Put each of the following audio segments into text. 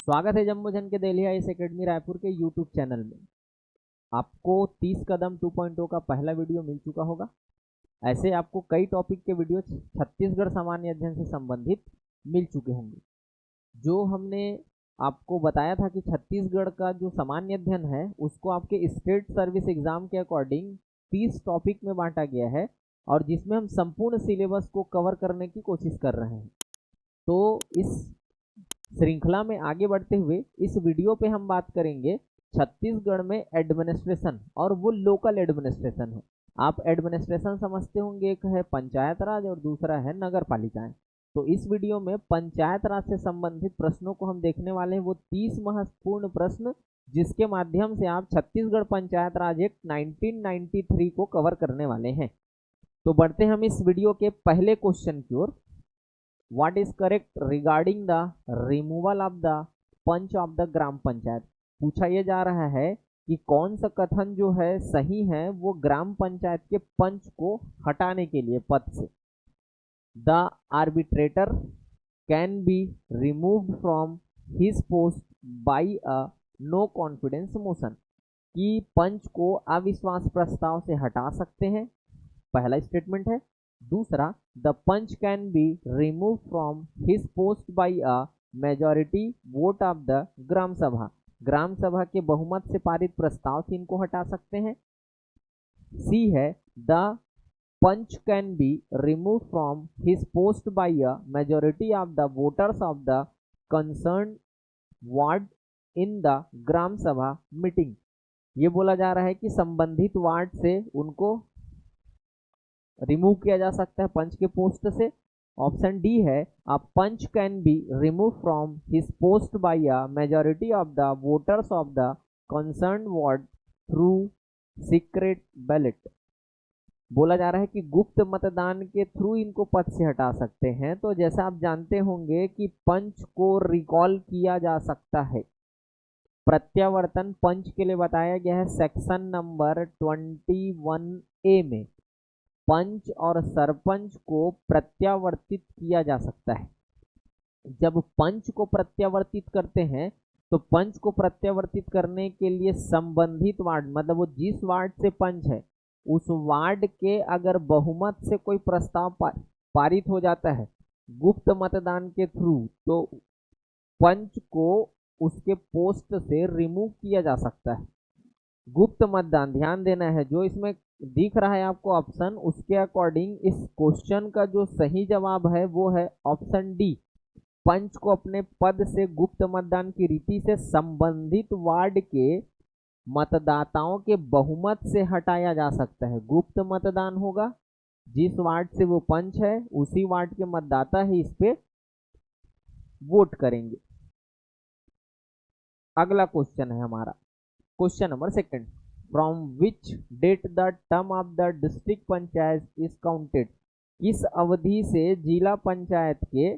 स्वागत है जम्बोजन के दिल्ली आईएएस एकेडमी रायपुर के यूट्यूब चैनल में। आपको 30 कदम 2.0 का पहला वीडियो मिल चुका होगा। ऐसे आपको कई टॉपिक के वीडियो छत्तीसगढ़ सामान्य अध्ययन से संबंधित मिल चुके होंगे। जो हमने आपको बताया था कि छत्तीसगढ़ का जो सामान्य अध्ययन है उसको आपके स्टेट सर्विस एग्जाम के अकॉर्डिंग 30 टॉपिक में बांटा गया है और जिसमें हम संपूर्ण सिलेबस को कवर करने की कोशिश कर रहे हैं। तो इस श्रृंखला में आगे बढ़ते हुए इस वीडियो पे हम बात करेंगे छत्तीसगढ़ में एडमिनिस्ट्रेशन, और वो लोकल एडमिनिस्ट्रेशन है। आप एडमिनिस्ट्रेशन समझते होंगे, एक है पंचायत राज और दूसरा है नगर पालिकाएं। तो इस वीडियो में पंचायत राज से संबंधित प्रश्नों को हम देखने वाले हैं, वो 30 महत्वपूर्ण प्रश्न जिसके माध्यम से आप छत्तीसगढ़ पंचायत राज एक्ट 1993 को कवर करने वाले हैं। तो बढ़ते हम इस वीडियो के पहले क्वेश्चन की ओर। What is correct regarding the removal of the panch of the gram panchayat? पूछा यह जा रहा है कि कौन सा कथन जो है सही है वो ग्राम पंचायत के पंच को हटाने के लिए पद से। The arbitrator can be removed from his post by a no confidence motion, कि पंच को अविश्वास प्रस्ताव से हटा सकते हैं, पहला स्टेटमेंट है। दूसरा, the panch can be remove from his post by a majority vote of the gram sabha, gram सभा के बहुमत से पारित प्रस्ताव से इनको हटा सकते हैं। सी है, the panch can be remove from his post by a majority of the voters of the concern ward in the gram sabha meeting. ये बोला जा रहा है कि संबंधित वार्ड से उनको रिमूव किया जा सकता है पंच के पोस्ट से। ऑप्शन डी है, a panch can be remove from his post by a majority of the voters of the concern ward through secret ballot. बोला जा रहा है कि गुप्त मतदान के थ्रू इनको पद से हटा सकते हैं। तो जैसा आप जानते होंगे कि पंच को रिकॉल किया जा सकता है। प्रत्यावर्तन पंच के लिए बताया गया है सेक्शन नंबर 21A में। पंच और सरपंच को प्रत्यावर्तित किया जा सकता है। जब पंच को प्रत्यावर्तित करते हैं तो पंच को प्रत्यावर्तित करने के लिए संबंधित वार्ड, मतलब वो जिस वार्ड से पंच है उस वार्ड के अगर बहुमत से कोई प्रस्ताव पारित हो जाता है गुप्त मतदान के थ्रू, तो पंच को उसके पोस्ट से रिमूव किया जा सकता है। गुप्त मतदान, ध्यान देना है, जो इसमें दिख रहा है आपको ऑप्शन, उसके अकॉर्डिंग इस क्वेश्चन का जो सही जवाब है वो है ऑप्शन डी। पंच को अपने पद से गुप्त मतदान की रीति से संबंधित वार्ड के मतदाताओं के बहुमत से हटाया जा सकता है। गुप्त मतदान होगा, जिस वार्ड से वो पंच है उसी वार्ड के मतदाता ही इस पे वोट करेंगे। अगला क्वेश्चन है हमारा question number 2। From which date the term of the district panchayat is counted? किस अवधि से जिला पंचायत के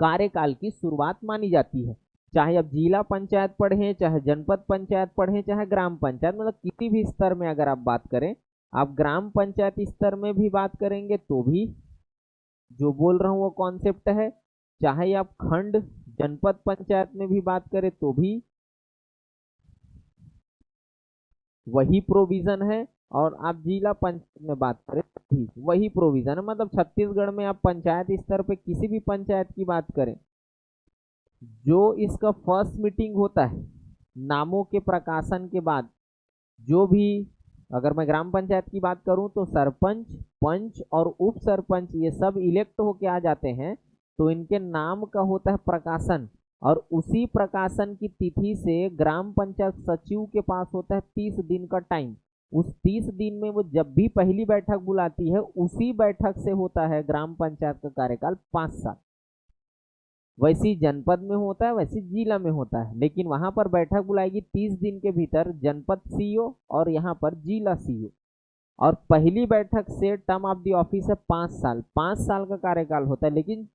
कार्यकाल की शुरुआत मानी जाती है? चाहे अब जिला पंचायत पढ़ें, चाहे जनपद पंचायत पढ़ें, चाहे ग्राम पंचायत, मतलब किसी भी स्तर में अगर आप बात करें, आप ग्राम पंचायत स्तर में भी बात करेंगे तो भी जो बोल रहा हूँ वो कॉन्सेप्ट है। चाहे आप खंड जनपद पंचायत में भी बात करें तो भी वही प्रोविजन है, और आप जिला पंचायत में बात करें ठीक वही प्रोविजन है। मतलब छत्तीसगढ़ में आप पंचायत स्तर पे किसी भी पंचायत की बात करें, जो इसका फर्स्ट मीटिंग होता है नामों के प्रकाशन के बाद, जो भी, अगर मैं ग्राम पंचायत की बात करूं तो सरपंच, पंच और उप सरपंच ये सब इलेक्ट होके आ जाते हैं, तो इनके नाम का होता है प्रकाशन, और उसी प्रकाशन की तिथि से ग्राम पंचायत सचिव के पास होता है 30 दिन का टाइम। उस 30 दिन में वो जब भी पहली बैठक बुलाती है उसी बैठक से होता है ग्राम पंचायत का कार्यकाल 5 साल। वैसी जनपद में होता है, वैसी जिला में होता है, लेकिन वहां पर बैठक बुलाएगी 30 दिन के भीतर जनपद सीईओ और यहाँ पर जिला सीईओ, और पहली बैठक से टर्म ऑफ द ऑफिस है 5 साल। 5 साल का कार्यकाल होता है। लेकिन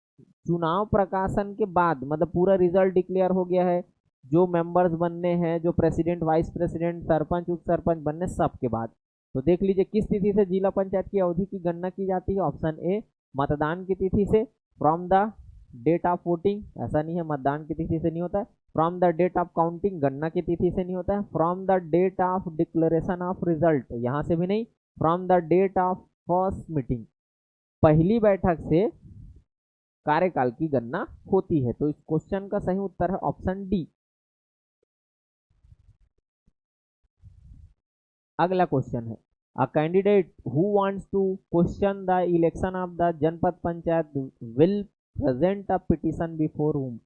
चुनाव प्रकाशन के बाद, मतलब पूरा रिजल्ट डिक्लेयर हो गया है, जो मेंबर्स बनने हैं, जो president, vice president, sarpanch, up sarpanch बनने, सबके बाद, तो देख लीजिए किस तिथि से जिला पंचायत की अवधि की गणना की जाती है। ऑप्शन ए, मतदान की तिथि से, from the date of voting, ऐसा नहीं है मतदान की तिथि से नहीं होता है। From the date of counting, गणना की तिथि से नहीं होता है। From the date of declaration of result, यहाँ से भी नहीं। From the date of first meeting, पहली बैठक से कार्यकाल की गणना होती है। तो इस क्वेश्चन का सही उत्तर है ऑप्शन डी। अगला क्वेश्चन है, a candidate who wants to question the election of the जनपद panchayat will present a petition before whom।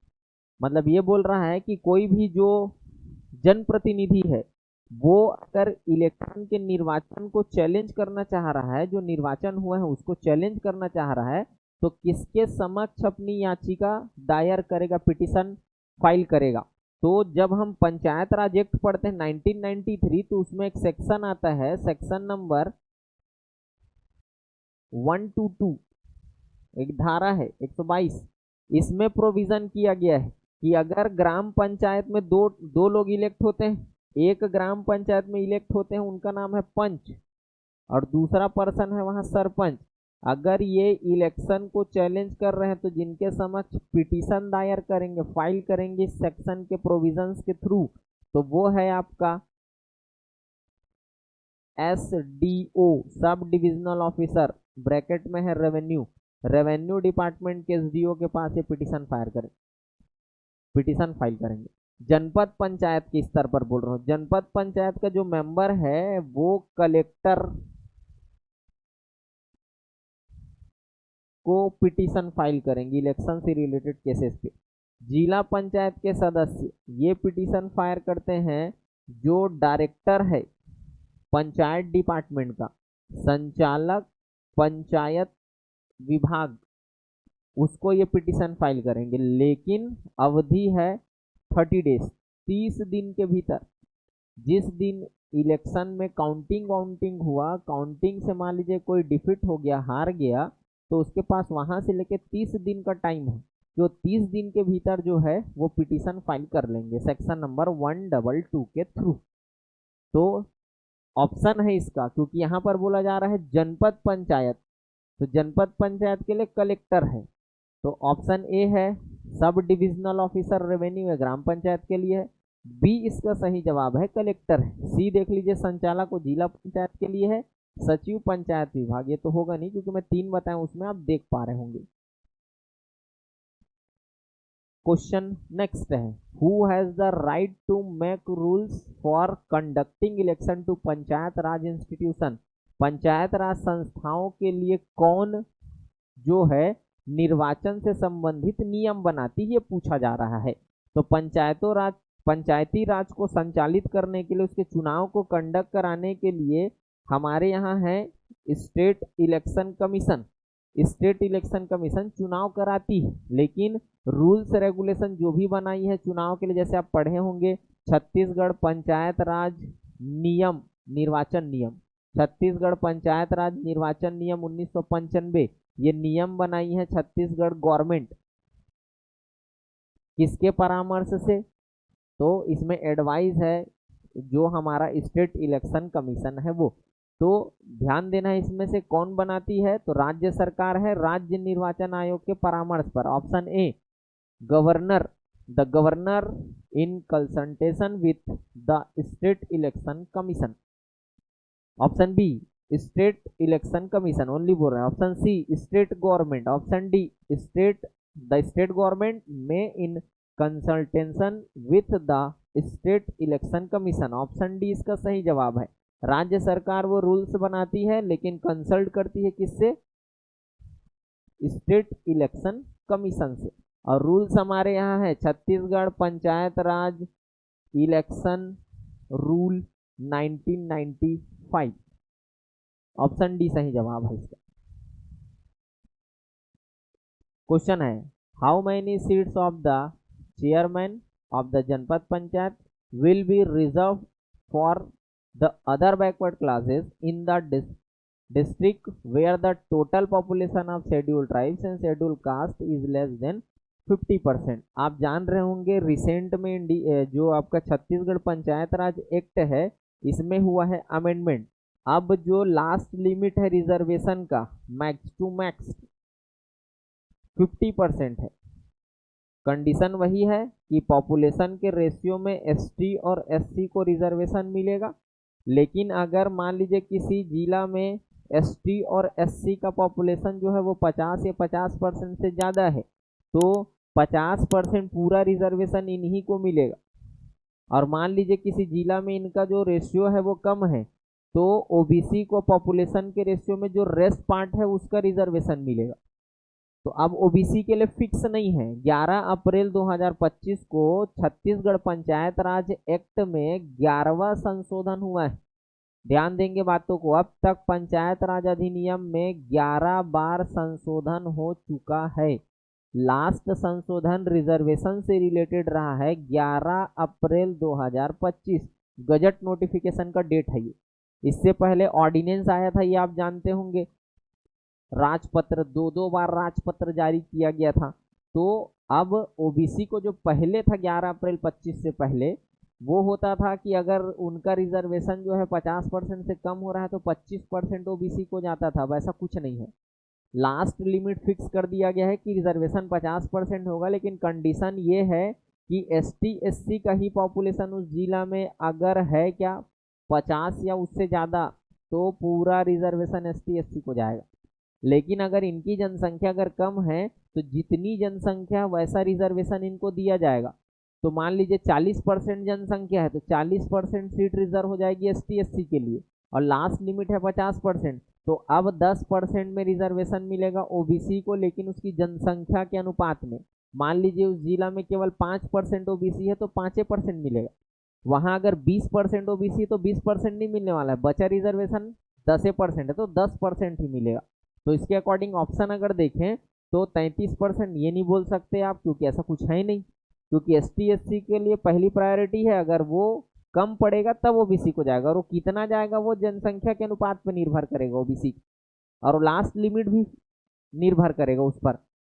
मतलब ये बोल रहा है कि कोई भी जो जनप्रतिनिधि है वो अगर इलेक्शन के निर्वाचन को चैलेंज करना चाह रहा है, जो निर्वाचन हुआ है उसको चैलेंज करना चाह रहा है, तो किसके समक्ष अपनी याचिका दायर करेगा, पिटीशन फाइल करेगा। तो जब हम पंचायत राज एक्ट पढ़ते हैं 1993, तो उसमें एक सेक्शन आता है, सेक्शन नंबर 122, एक धारा है 122। इसमें प्रोविजन किया गया है कि अगर ग्राम पंचायत में दो लोग इलेक्ट होते हैं, एक ग्राम पंचायत में इलेक्ट होते हैं, उनका नाम है पंच और दूसरा पर्सन है वहां सरपंच। अगर ये इलेक्शन को चैलेंज कर रहे हैं तो जिनके समक्ष पिटीशन दायर करेंगे, फाइल करेंगे इस सेक्शन के प्रोविजंस के थ्रू, तो वो है आपका SDO, sub divisional officer, bracket में है रेवेन्यू। रेवेन्यू डिपार्टमेंट के SDO के पास ये पिटीशन फाइल करेंगे। जनपद पंचायत के स्तर पर बोल रहा हूँ, जनपद पंचायत का जो मेंबर है वो कलेक्टर को पिटीशन फाइल करेंगे इलेक्शन से रिलेटेड केसेस पे। जिला पंचायत के सदस्य ये पिटीशन फाइल करते हैं, जो डायरेक्टर है पंचायत डिपार्टमेंट का, संचालक पंचायत विभाग, उसको ये पिटीशन फाइल करेंगे। लेकिन अवधि है 30 डेज, 30 दिन के भीतर। जिस दिन इलेक्शन में काउंटिंग हुआ, काउंटिंग से मान लीजिए कोई डिफीट हो गया, हार गया, तो उसके पास वहां से लेके 30 दिन का टाइम है, जो 30 दिन के भीतर जो है वो पिटीशन फाइल कर लेंगे सेक्शन नंबर 122 के थ्रू। तो ऑप्शन है इसका, क्योंकि यहाँ पर बोला जा रहा है जनपद पंचायत, तो जनपद पंचायत के लिए कलेक्टर है, तो ऑप्शन ए है सब डिविजनल ऑफिसर रेवेन्यू है, ग्राम पंचायत के लिए है। बी इसका सही जवाब है, कलेक्टर है। सी देख लीजिए, संचालक को जिला पंचायत के लिए है, सचिव पंचायत विभाग, ये तो होगा नहीं क्योंकि मैं 3 बताया उसमें आप देख पा रहे होंगे। क्वेश्चन नेक्स्ट है, who has the right to make rules for conducting election to panchayat raj institution. Panchayat raj संस्थाओं के लिए कौन जो है निर्वाचन से संबंधित नियम बनाती है, पूछा जा रहा है। तो पंचायती राज को संचालित करने के लिए, उसके चुनाव को कंडक्ट कराने के लिए हमारे यहाँ है state election commission. State election commission चुनाव कराती है, लेकिन रूल्स रेगुलेशन जो भी बनाई है चुनाव के लिए, जैसे आप पढ़े होंगे छत्तीसगढ़ पंचायत राज नियम, निर्वाचन नियम, छत्तीसगढ़ पंचायत राज निर्वाचन नियम 1995, ये नियम बनाई है छत्तीसगढ़ गवर्नमेंट। किसके परामर्श से? तो इसमें एडवाइस है जो हमारा स्टेट इलेक्शन कमीशन है वो। तो ध्यान देना है, इसमें से कौन बनाती है, तो राज्य सरकार है, राज्य निर्वाचन आयोग के परामर्श पर। Option A governor, the governor in consultation with the state election commission. Option B state election commission only बोल रहे हैं। Option C state government. Option D the state government में in consultation with the state election commission. Option D इसका सही जवाब है। राज्य सरकार वो रूल्स बनाती है, लेकिन कंसल्ट करती है किससे? स्टेट इलेक्शन कमीशन से। और रूल्स हमारे यहाँ है Chhattisgarh panchayat raj election rule 1995। Option D सही जवाब है इसका। क्वेश्चन है, how many seats of the chairman of the जनपद panchayat will be reserve for the other backward classes in the district where the total population of scheduled tribes and scheduled caste is less than 50%। आप जान रहे होंगे recent में जो आपका Chhattisgarh panchayat Raj act है, इसमें हुआ है अमेंडमेंट। अब जो लास्ट लिमिट है रिजर्वेशन का, मैक्स टू मैक्स 50% है। कंडीशन वही है कि पॉपुलेशन के रेशियो में एसटी और एससी को रिजर्वेशन मिलेगा, लेकिन अगर मान लीजिए किसी जिला में एसटी और एससी का पॉपुलेशन जो है वो 50 या 50% से ज़्यादा है, तो 50% पूरा रिजर्वेशन इन्हीं को मिलेगा। और मान लीजिए किसी जिला में इनका जो रेशियो है वो कम है, तो ओबीसी को पॉपुलेशन के रेशियो में जो रेस्ट पार्ट है उसका रिजर्वेशन मिलेगा। तो अब ओबीसी के लिए फिक्स नहीं है। 11 अप्रैल 2025 को छत्तीसगढ़ पंचायत राज एक्ट में 11वां संशोधन हुआ है। ध्यान देंगे बातों को, अब तक पंचायत राज अधिनियम में 11 बार संशोधन हो चुका है। लास्ट संशोधन रिजर्वेशन से रिलेटेड रहा है 11 अप्रैल 2025, गजट नोटिफिकेशन का डेट है ये। इससे पहले ऑर्डिनेंस आया था, ये आप जानते होंगे। राजपत्र, दो बार राजपत्र जारी किया गया था। तो अब ओबीसी को जो पहले था 11 अप्रैल 25 से पहले, वो होता था कि अगर उनका रिजर्वेशन जो है 50% से कम हो रहा है तो 25% ओबीसी को जाता था। वैसा कुछ नहीं है, लास्ट लिमिट फिक्स कर दिया गया है कि रिजर्वेशन 50% होगा, लेकिन कंडीशन ये है कि एसटी एससी का ही पॉपुलेशन उस जिला में अगर है क्या 50 या उससे ज़्यादा, तो पूरा रिजर्वेशन एसटी एससी को जाएगा। लेकिन अगर इनकी जनसंख्या अगर कम है तो जितनी जनसंख्या वैसा रिजर्वेशन इनको दिया जाएगा। तो मान लीजिए 40% जनसंख्या है तो 40% सीट रिजर्व हो जाएगी एसटी एससी के लिए, और लास्ट लिमिट है 50%। तो अब 10% में रिजर्वेशन मिलेगा ओबीसी को, लेकिन उसकी जनसंख्या के अनुपात में। मान लीजिए उस जिला में केवल 5% ओबीसी है तो 5% मिलेगा। वहां अगर 20% ओबीसी तो 20% नहीं मिलने वाला है, बचा रिजर्वेशन 10% है तो 10% ही मिलेगा। तो इसके अकॉर्डिंग ऑप्शन अगर देखें तो 33% ये नहीं बोल सकते आप, क्योंकि ऐसा कुछ है ही नहीं। क्योंकि एसटी एससी के लिए पहली प्रायोरिटी है, अगर वो कम पड़ेगा तब ओबीसी को जाएगा, और वो कितना जाएगा वो जनसंख्या के अनुपात पर निर्भर करेगा ओबीसी, और लास्ट लिमिट भी निर्भर करेगा उस पर।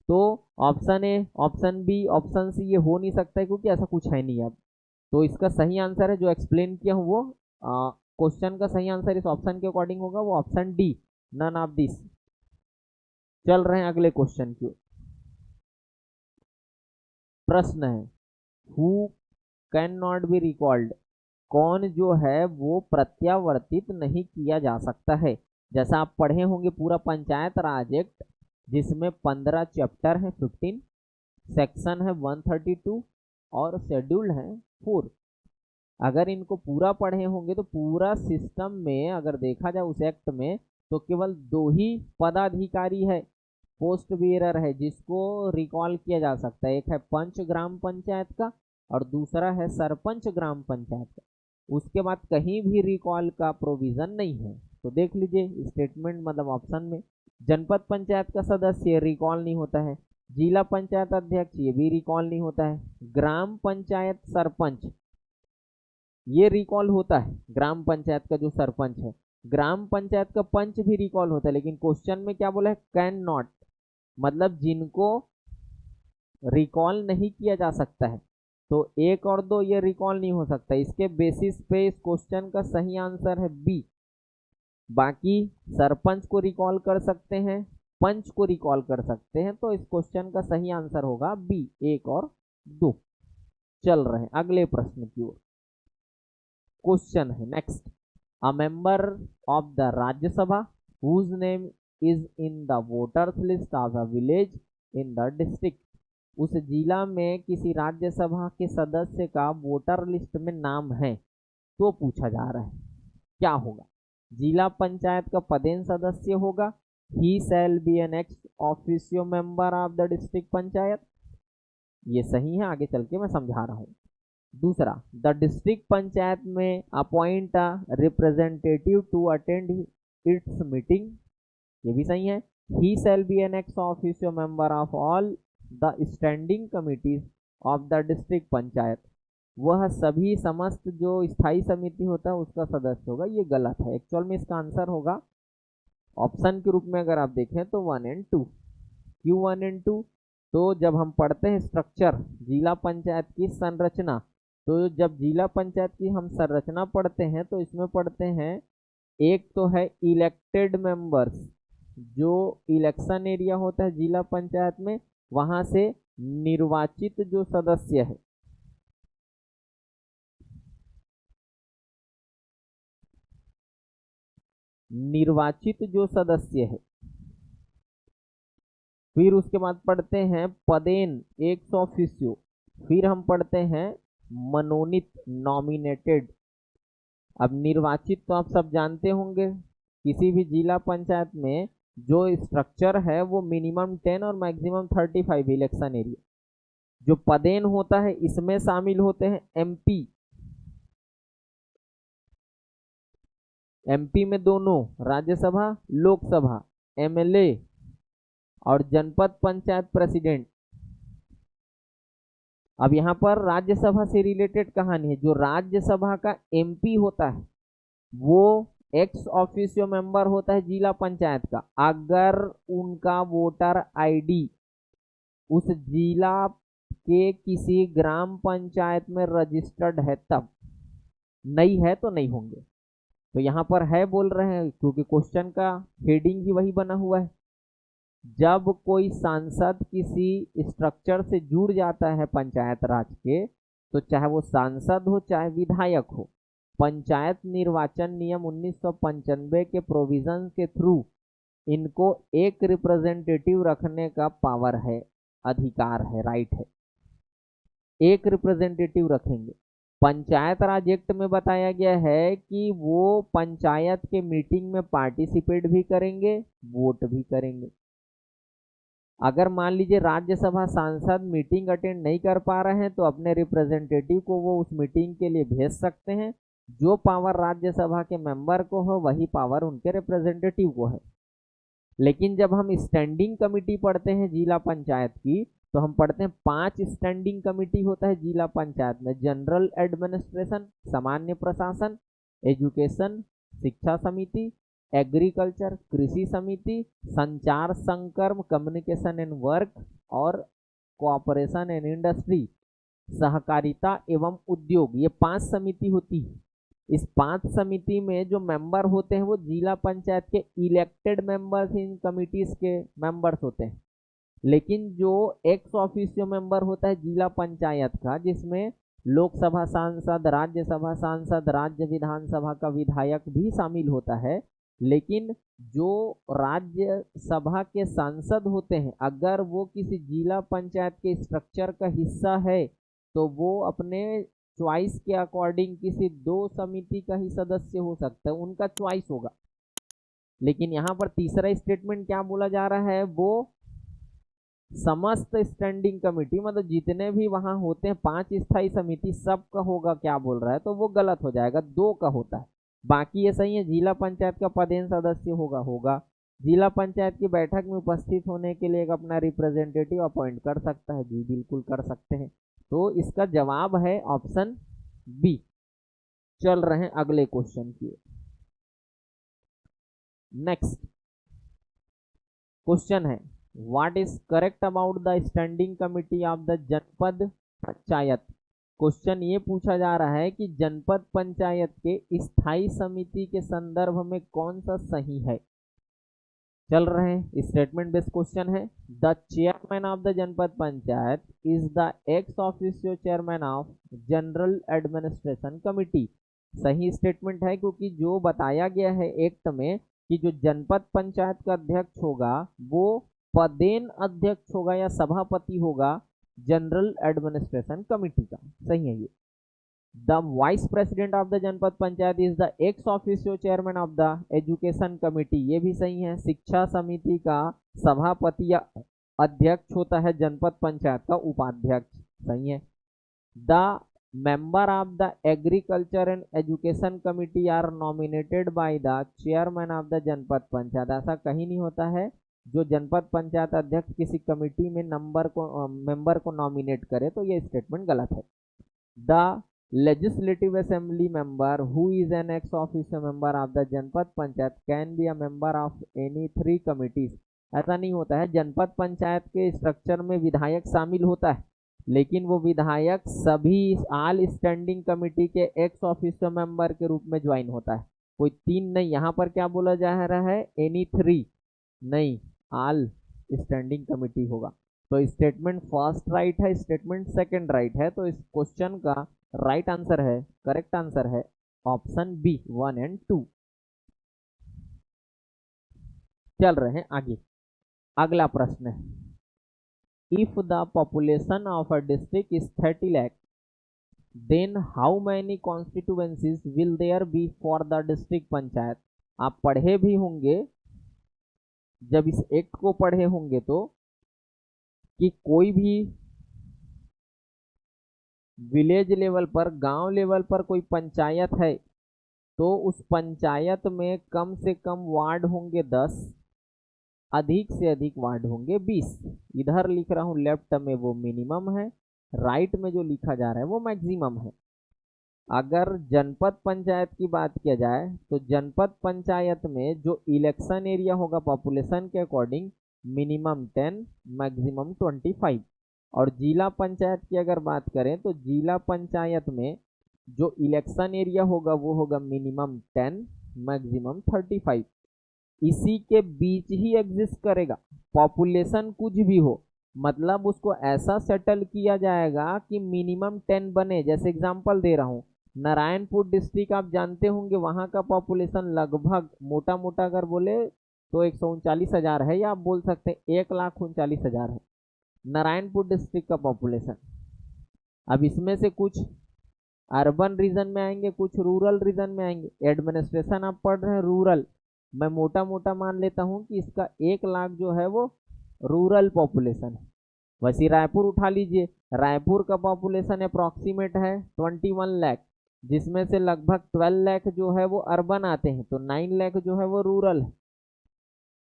तो option A, option B, option C ये हो नहीं सकता है, क्योंकि ऐसा कुछ है नहीं अब। तो इसका सही आंसर है जो एक्सप्लेन किया हूँ वो क्वेश्चन का सही आंसर इस ऑप्शन के अकॉर्डिंग होगा वो option D, none of this. चल रहे हैं अगले क्वेश्चन की। प्रश्न है, who can not be recalled, कौन जो है वो प्रत्यावर्तित नहीं किया जा सकता है। जैसा आप पढ़े होंगे पूरा पंचायत राज एक्ट, जिसमें 15 चैप्टर है, 15 सेक्शन है 132 और शेड्यूल है 4। अगर इनको पूरा पढ़े होंगे तो पूरा सिस्टम में अगर देखा जाए उस एक्ट में, तो केवल 2 ही पदाधिकारी है, पोस्ट बेयरर है, जिसको रिकॉल किया जा सकता है। एक है पंच ग्राम पंचायत का और दूसरा है सरपंच ग्राम पंचायत का। उसके बाद कहीं भी रिकॉल का प्रोविजन नहीं है। तो देख लीजिए स्टेटमेंट, मतलब ऑप्शन में जनपद पंचायत का सदस्य रिकॉल नहीं होता है, जिला पंचायत अध्यक्ष ये भी रिकॉल नहीं होता है, ग्राम पंचायत सरपंच ये रिकॉल होता है, ग्राम पंचायत का जो सरपंच है। ग्राम पंचायत का पंच भी रिकॉल होता है, लेकिन क्वेश्चन में क्या बोला है, कैन नॉट, मतलब जिनको रिकॉल नहीं किया जा सकता है। तो 1 और 2 ये रिकॉल नहीं हो सकता। इसके बेसिस पे इस क्वेश्चन का सही आंसर है बी। बाकी सरपंच को रिकॉल कर सकते हैं, पंच को रिकॉल कर सकते हैं। तो इस क्वेश्चन का सही आंसर होगा बी, 1 और 2। चल रहे हैं अगले प्रश्न की ओर। क्वेश्चन है next, a member of the Rajya Sabha whose name is in the voters list of a village in the district. उस जिला में किसी राज्यसभा के सदस्य का वोटर लिस्ट में नाम है, तो पूछा जा रहा है क्या होगा। जिला पंचायत का पदेन सदस्य होगा, he shall be an ex officio member of the district panchayat, ये सही है, आगे चल के मैं समझा रहा हूँ। दूसरा, द डिस्ट्रिक्ट पंचायत में appoint a representative to attend its meeting, ये भी सही है। He shall be an ex officio member of all the standing committees of the district panchayat, वह सभी समस्त जो स्थायी समिति होता है उसका सदस्य होगा, ये गलत है। एक्चुअल में इसका आंसर होगा ऑप्शन के रूप में अगर आप देखें तो 1 और 2। क्यों 1 और 2? तो जब हम पढ़ते हैं स्ट्रक्चर, जिला पंचायत की संरचना, तो जब जिला पंचायत की हम संरचना पढ़ते हैं तो इसमें पढ़ते हैं, एक तो है इलेक्टेड मेंबर्स, जो इलेक्शन एरिया होता है जिला पंचायत में, वहां से निर्वाचित जो सदस्य है, निर्वाचित जो सदस्य है, फिर उसके बाद पढ़ते हैं पदेन एक्स ऑफिसियो, फिर हम पढ़ते हैं मनोनीत नॉमिनेटेड। अब निर्वाचित तो आप सब जानते होंगे, किसी भी जिला पंचायत में जो स्ट्रक्चर है वो मिनिमम 10 और मैक्सिमम 35 इलेक्शन एरिया। जो पदेन होता है इसमें शामिल होते हैं एमपी, एमपी में दोनों राज्यसभा लोकसभा, एमएलए और जनपद पंचायत प्रेसिडेंट। अब यहाँ पर राज्यसभा से रिलेटेड कहानी है, जो राज्यसभा का एमपी होता है वो एक्स ऑफिशियो मेंबर होता है जिला पंचायत का, अगर उनका वोटर आईडी उस जिला के किसी ग्राम पंचायत में रजिस्टर्ड है तब, नहीं है तो नहीं होंगे। तो यहाँ पर है बोल रहे हैं क्योंकि क्वेश्चन का हेडिंग ही वही बना हुआ है। जब कोई सांसद किसी स्ट्रक्चर से जुड़ जाता है पंचायत राज के, तो चाहे वो सांसद हो चाहे विधायक हो, पंचायत निर्वाचन नियम 1995 के प्रोविजन के थ्रू इनको एक रिप्रेजेंटेटिव रखने का पावर है, अधिकार है, राइट है, एक रिप्रेजेंटेटिव रखेंगे। पंचायत राज एक्ट में बताया गया है कि वो पंचायत के मीटिंग में पार्टिसिपेट भी करेंगे, वोट भी करेंगे। अगर मान लीजिए राज्यसभा सांसद मीटिंग अटेंड नहीं कर पा रहे हैं तो अपने रिप्रेजेंटेटिव को वो उस मीटिंग के लिए भेज सकते हैं। जो पावर राज्यसभा के मेंबर को हो वही पावर उनके रिप्रेजेंटेटिव को है। लेकिन जब हम स्टैंडिंग कमेटी पढ़ते हैं जिला पंचायत की, तो हम पढ़ते हैं 5 स्टैंडिंग कमेटी होता है जिला पंचायत में। जनरल एडमिनिस्ट्रेशन सामान्य प्रशासन, एजुकेशन शिक्षा समिति, एग्रीकल्चर कृषि समिति, संचार संकर्म कम्युनिकेशन एंड वर्क, और कोऑपरेशन एंड इंडस्ट्री सहकारिता एवं उद्योग। ये 5 समिति होती है। इस 5 समिति में जो मेंबर होते हैं वो जिला पंचायत के इलेक्टेड मेंबर्स इन कमिटीज के मेंबर्स होते हैं। लेकिन जो एक्स ऑफिशियो मेंबर होता है जिला पंचायत का, जिसमें लोकसभा सांसद, राज्यसभा सांसद, राज्य विधानसभा का विधायक भी शामिल होता है, लेकिन जो राज्यसभा के सांसद होते हैं अगर वो किसी जिला पंचायत के स्ट्रक्चर का हिस्सा है तो वो अपने चॉइस के अकॉर्डिंग किसी 2 समिति का ही सदस्य हो सकता है, उनका चॉइस होगा। लेकिन यहाँ पर तीसरा स्टेटमेंट क्या बोला जा रहा है, वो समस्त स्टैंडिंग कमेटी मतलब जितने भी वहां होते हैं 5 स्थायी समिति सबका होगा, क्या बोल रहा है, तो वो गलत हो जाएगा, 2 का होता है। बाकी ये सही है, जिला पंचायत का पदेन सदस्य होगा। जिला पंचायत की बैठक में उपस्थित होने के लिए एक अपना रिप्रेजेंटेटिव अपॉइंट कर सकता है, जी बिल्कुल कर सकते हैं। तो इसका जवाब है ऑप्शन बी। चल रहे हैं अगले क्वेश्चन की। नेक्स्ट क्वेश्चन है, what is correct about the standing committee of the जनपद पंचायत। क्वेश्चन ये पूछा जा रहा है कि जनपद पंचायत के स्थायी समिति के संदर्भ में कौन सा सही है। चल रहे हैं, स्टेटमेंट बेस्ड क्वेश्चन है। द चेयरमैन ऑफ द जनपद panchayat is the ex officio chairman of general administration committee. सही स्टेटमेंट है, क्योंकि जो बताया गया है एक्ट में कि जो जनपद पंचायत का अध्यक्ष होगा वो पदेन अध्यक्ष होगा या सभापति होगा जनरल एडमिनिस्ट्रेशन कमिटी का। सही है ये। The vice president of the जनपद panchayat is the ex officio chairman of the education committee. ये भी सही है। शिक्षा समिति का सभापति या अध्यक्ष होता है जनपद पंचायत का उपाध्यक्ष। सही है। The member of the agriculture and education committee are nominated by the chairman of the जनपद पंचायत। ऐसा कहीं नहीं होता है जो जनपद पंचायत अध्यक्ष किसी कमिटी में मेंबर को नॉमिनेट करे, तो ये स्टेटमेंट गलत है। The legislative assembly member who is an ex officio member of the जनपद panchayat can be a member of any 3 committees. ऐसा नहीं होता है, जनपद पंचायत के स्ट्रक्चर में विधायक शामिल होता है, लेकिन वो विधायक सभी ऑल स्टैंडिंग कमिटी के एक्स ऑफिशियो मेंबर के रूप में ज्वाइन होता है। कोई 3 नहीं, यहाँ पर क्या बोला जा रहा है, एनी 3 नहीं, ऑल स्टैंडिंग कमिटी होगा। तो स्टेटमेंट फर्स्ट राइट है, स्टेटमेंट सेकंड राइट है, तो इस क्वेश्चन का राइट आंसर है, करेक्ट आंसर है ऑप्शन बी 1 एंड 2। चल रहे हैं आगे। अगला प्रश्न है, if the population of a district is 30 lakh then how many constituencies will there be for the district panchayat. आप पढ़े भी होंगे, जब इस एक्ट को पढ़े होंगे तो, कि कोई भी विलेज लेवल पर, गांव लेवल पर कोई पंचायत है तो उस पंचायत में कम से कम वार्ड होंगे 10, अधिक से अधिक वार्ड होंगे 20। इधर लिख रहा हूं लेफ्ट में वो मिनिमम है, राइट में जो लिखा जा रहा है वो मैक्सिमम है। अगर जनपद पंचायत की बात किया जाए तो जनपद पंचायत में जो इलेक्शन एरिया होगा पॉपुलेशन के अकॉर्डिंग मिनिमम 10 मैक्सिमम 25। और जिला पंचायत की अगर बात करें तो जिला पंचायत में जो इलेक्शन एरिया होगा वो होगा मिनिमम 10 मैक्सिमम 35। इसी के बीच ही एग्जिस्ट करेगा, पॉपुलेशन कुछ भी हो, मतलब उसको ऐसा सेटल किया जाएगा कि मिनिमम 10 बने। जैसे एग्जांपल दे रहा हूँ, नारायणपुर डिस्ट्रिक्ट आप जानते होंगे, वहाँ का पॉपुलेशन लगभग मोटा मोटा अगर बोले तो 139,000 है, या आप बोल सकते हैं 1,39,000 है नारायणपुर डिस्ट्रिक्ट का पॉपुलेशन। अब इसमें से कुछ अर्बन रीजन में आएंगे, कुछ रूरल रीजन में आएंगे। एडमिनिस्ट्रेशन आप पढ़ रहे हैं रूरल, मैं मोटा मोटा मान लेता हूं कि इसका 1 लाख जो है वो रूरल पॉपुलेशन है। वैसे रायपुर उठा लीजिए, रायपुर का पॉपुलेशन अप्रॉक्सीमेट है 21 लाख, जिसमें से लगभग 12 लाख जो है वो अर्बन आते हैं, तो 9 लाख जो है वो रूरल है।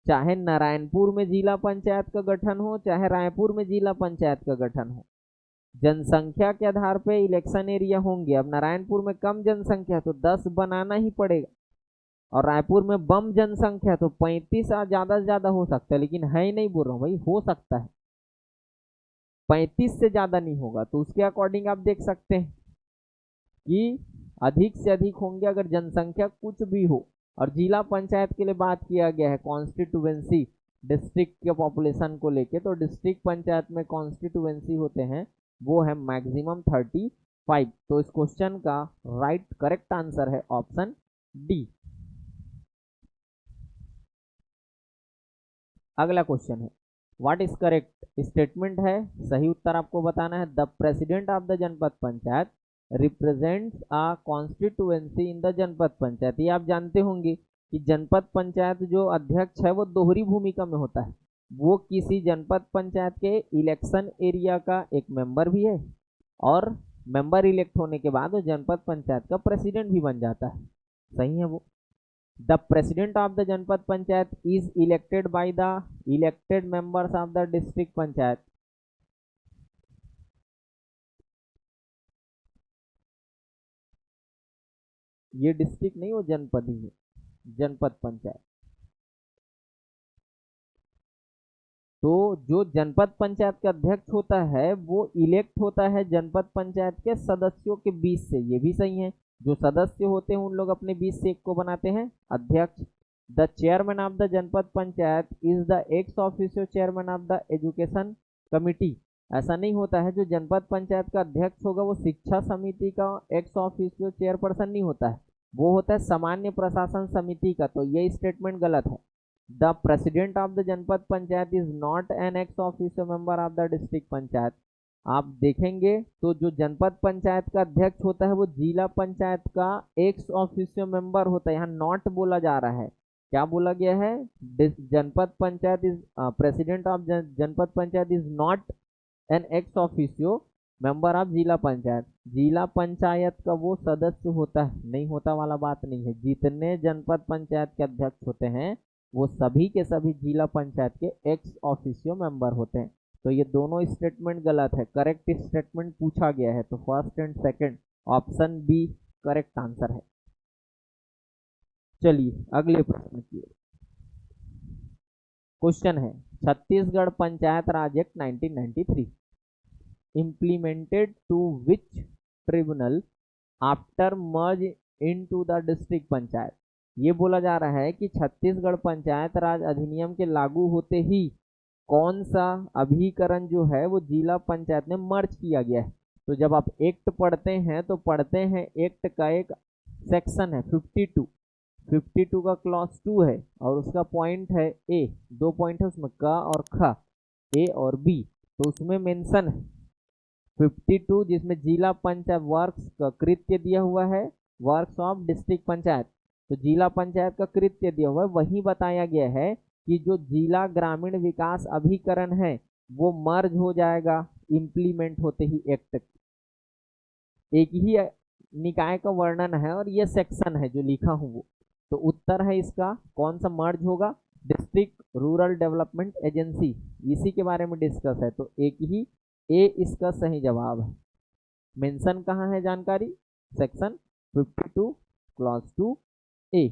चाहे नारायणपुर में जिला पंचायत का गठन हो, चाहे रायपुर में जिला पंचायत का गठन हो, जनसंख्या के आधार पे इलेक्शन एरिया होंगे। अब नारायणपुर में कम जनसंख्या तो 10 बनाना ही पड़ेगा, और रायपुर में बम जनसंख्या तो 35 ज्यादा से ज्यादा हो सकता है, लेकिन है ही नहीं बोल रहा हूँ भाई, हो सकता है 35 से ज्यादा नहीं होगा। तो उसके अकॉर्डिंग आप देख सकते हैं कि अधिक से अधिक होंगे अगर जनसंख्या कुछ भी हो। और जिला पंचायत के लिए बात किया गया है कॉन्स्टिट्यूएंसी, डिस्ट्रिक्ट के पॉपुलेशन को लेके, तो डिस्ट्रिक्ट पंचायत में कॉन्स्टिट्यूएंसी होते हैं वो है मैक्सिमम 35। तो इस क्वेश्चन का राइट करेक्ट आंसर है ऑप्शन डी। अगला क्वेश्चन है, व्हाट इज करेक्ट स्टेटमेंट है, सही उत्तर आपको बताना है। द प्रेसिडेंट ऑफ द जनपद panchayat represents a constituency in the जनपद पंचायत। ये आप जानते होंगे कि जनपद पंचायत जो अध्यक्ष है वो दोहरी भूमिका में होता है, वो किसी जनपद पंचायत के इलेक्शन एरिया का एक मेंबर भी है, और मेंबर इलेक्ट होने के बाद वो जनपद पंचायत का प्रेसिडेंट भी बन जाता है। सही है वो। The president of the Janpad Panchayat is elected by the elected members of the district panchayat. ये डिस्ट्रिक्ट नहीं, वो जनपद ही है, जनपद पंचायत। तो जो जनपद पंचायत का अध्यक्ष होता है वो इलेक्ट होता है जनपद पंचायत के सदस्यों के बीच से, ये भी सही है। जो सदस्य होते हैं उन लोग अपने बीच से एक को बनाते हैं अध्यक्ष। द चेयरमैन ऑफ द जनपद panchayat is the ex officio chairman of the education committee. ऐसा नहीं होता है, जो जनपद पंचायत का अध्यक्ष होगा वो शिक्षा समिति का एक्स ऑफिशियो चेयरपर्सन नहीं होता है, वो होता है सामान्य प्रशासन समिति का। तो ये स्टेटमेंट गलत है। द प्रेसिडेंट ऑफ द जनपद panchayat is not an ex officio member of the district panchayat. आप देखेंगे तो जो जनपद पंचायत का अध्यक्ष होता है वो जिला पंचायत का एक्स ऑफिशियो मेंबर होता है। यहाँ नॉट बोला जा रहा है, क्या बोला गया है, जनपद पंचायत इज प्रेसिडेंट ऑफ जनपद panchayat is not an ex officio member of जिला पंचायत। जिला पंचायत का वो सदस्य होता है, नहीं होता वाला बात नहीं है। जितने जनपद पंचायत के अध्यक्ष होते हैं वो सभी के सभी जिला पंचायत के एक्स ऑफिशियो मेंबर होते हैं। तो ये दोनों स्टेटमेंट गलत है, करेक्ट स्टेटमेंट पूछा गया है, तो first and second option B correct answer है। चलिए अगले प्रश्न की क्वेश्चन है, Chhattisgarh panchayat Raj Act 1993 implemented to which tribunal after merge into the district panchayat. ये बोला जा रहा है कि छत्तीसगढ़ पंचायत राज अधिनियम के लागू होते ही कौन सा अभिकरण जो है वो जिला पंचायत में मर्ज किया गया है। तो जब आप एक्ट पढ़ते हैं तो पढ़ते हैं एक्ट का एक सेक्शन है 52 का क्लॉज 2 है और उसका पॉइंट है ए, 2 पॉइंट है उसमें क और ख, ए और बी। तो उसमें मेंशन है 52 जिसमें जिला पंचायत वर्क्स का कृत्य दिया हुआ है, वर्क्स ऑफ डिस्ट्रिक्ट पंचायत। तो जिला पंचायत का कृत्य दिया हुआ है, वही बताया गया है कि जो जिला ग्रामीण विकास अभिकरण है वो मर्ज हो जाएगा इम्प्लीमेंट होते ही एक्ट। एक ही निकाय का वर्णन है और ये सेक्शन है जो लिखा हूँ वो। तो उत्तर है इसका कौन सा मर्ज होगा, डिस्ट्रिक्ट रूरल डेवलपमेंट एजेंसी, इसी के बारे में डिस्कस है। तो एक ही ए इसका सही जवाब है। मेंशन कहाँ है जानकारी, सेक्शन 52 क्लॉज 2 ए।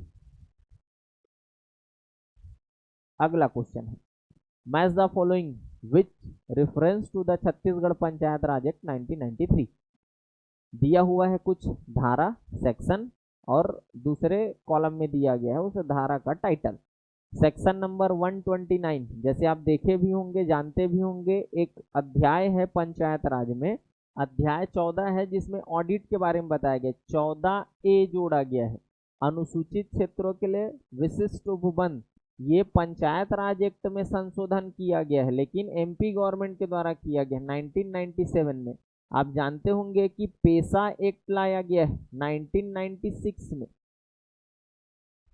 अगला क्वेश्चन है match the following which reference to the Chhattisgarh panchayat Raj Act 1993। दिया हुआ है कुछ धारा सेक्शन और दूसरे कॉलम में दिया गया है उस धारा का टाइटल। सेक्शन नंबर 129 जैसे आप देखे भी होंगे जानते भी होंगे, एक अध्याय है पंचायत राज में, अध्याय 14 है जिसमें ऑडिट के बारे में बताया गया। 14A जोड़ा गया है, अनुसूचित क्षेत्रों के लिए विशिष्ट उपबंध। ये पंचायत राज एक्ट में संशोधन किया गया है लेकिन एमपी गवर्नमेंट के द्वारा किया गया 1997 में। आप जानते होंगे कि पेशा एक्ट लाया गया है 1996 में,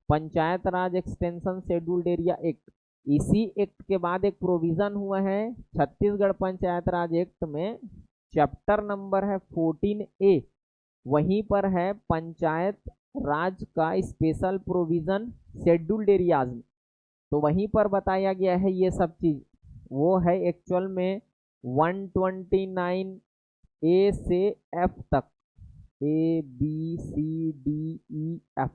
पंचायत राज एक्सटेंशन शेड्यूल्ड एरिया एक्ट। इसी एक्ट के बाद एक प्रोविजन हुआ है छत्तीसगढ़ पंचायत राज एक्ट में, चैप्टर नंबर है 14A, वहीं पर है पंचायत राज का स्पेशल प्रोविजन शेड्यूल्ड एरियाज में। तो वहीं पर बताया गया है ये सब चीज, वो है एक्चुअल में 129A से F तक, ABCDEF।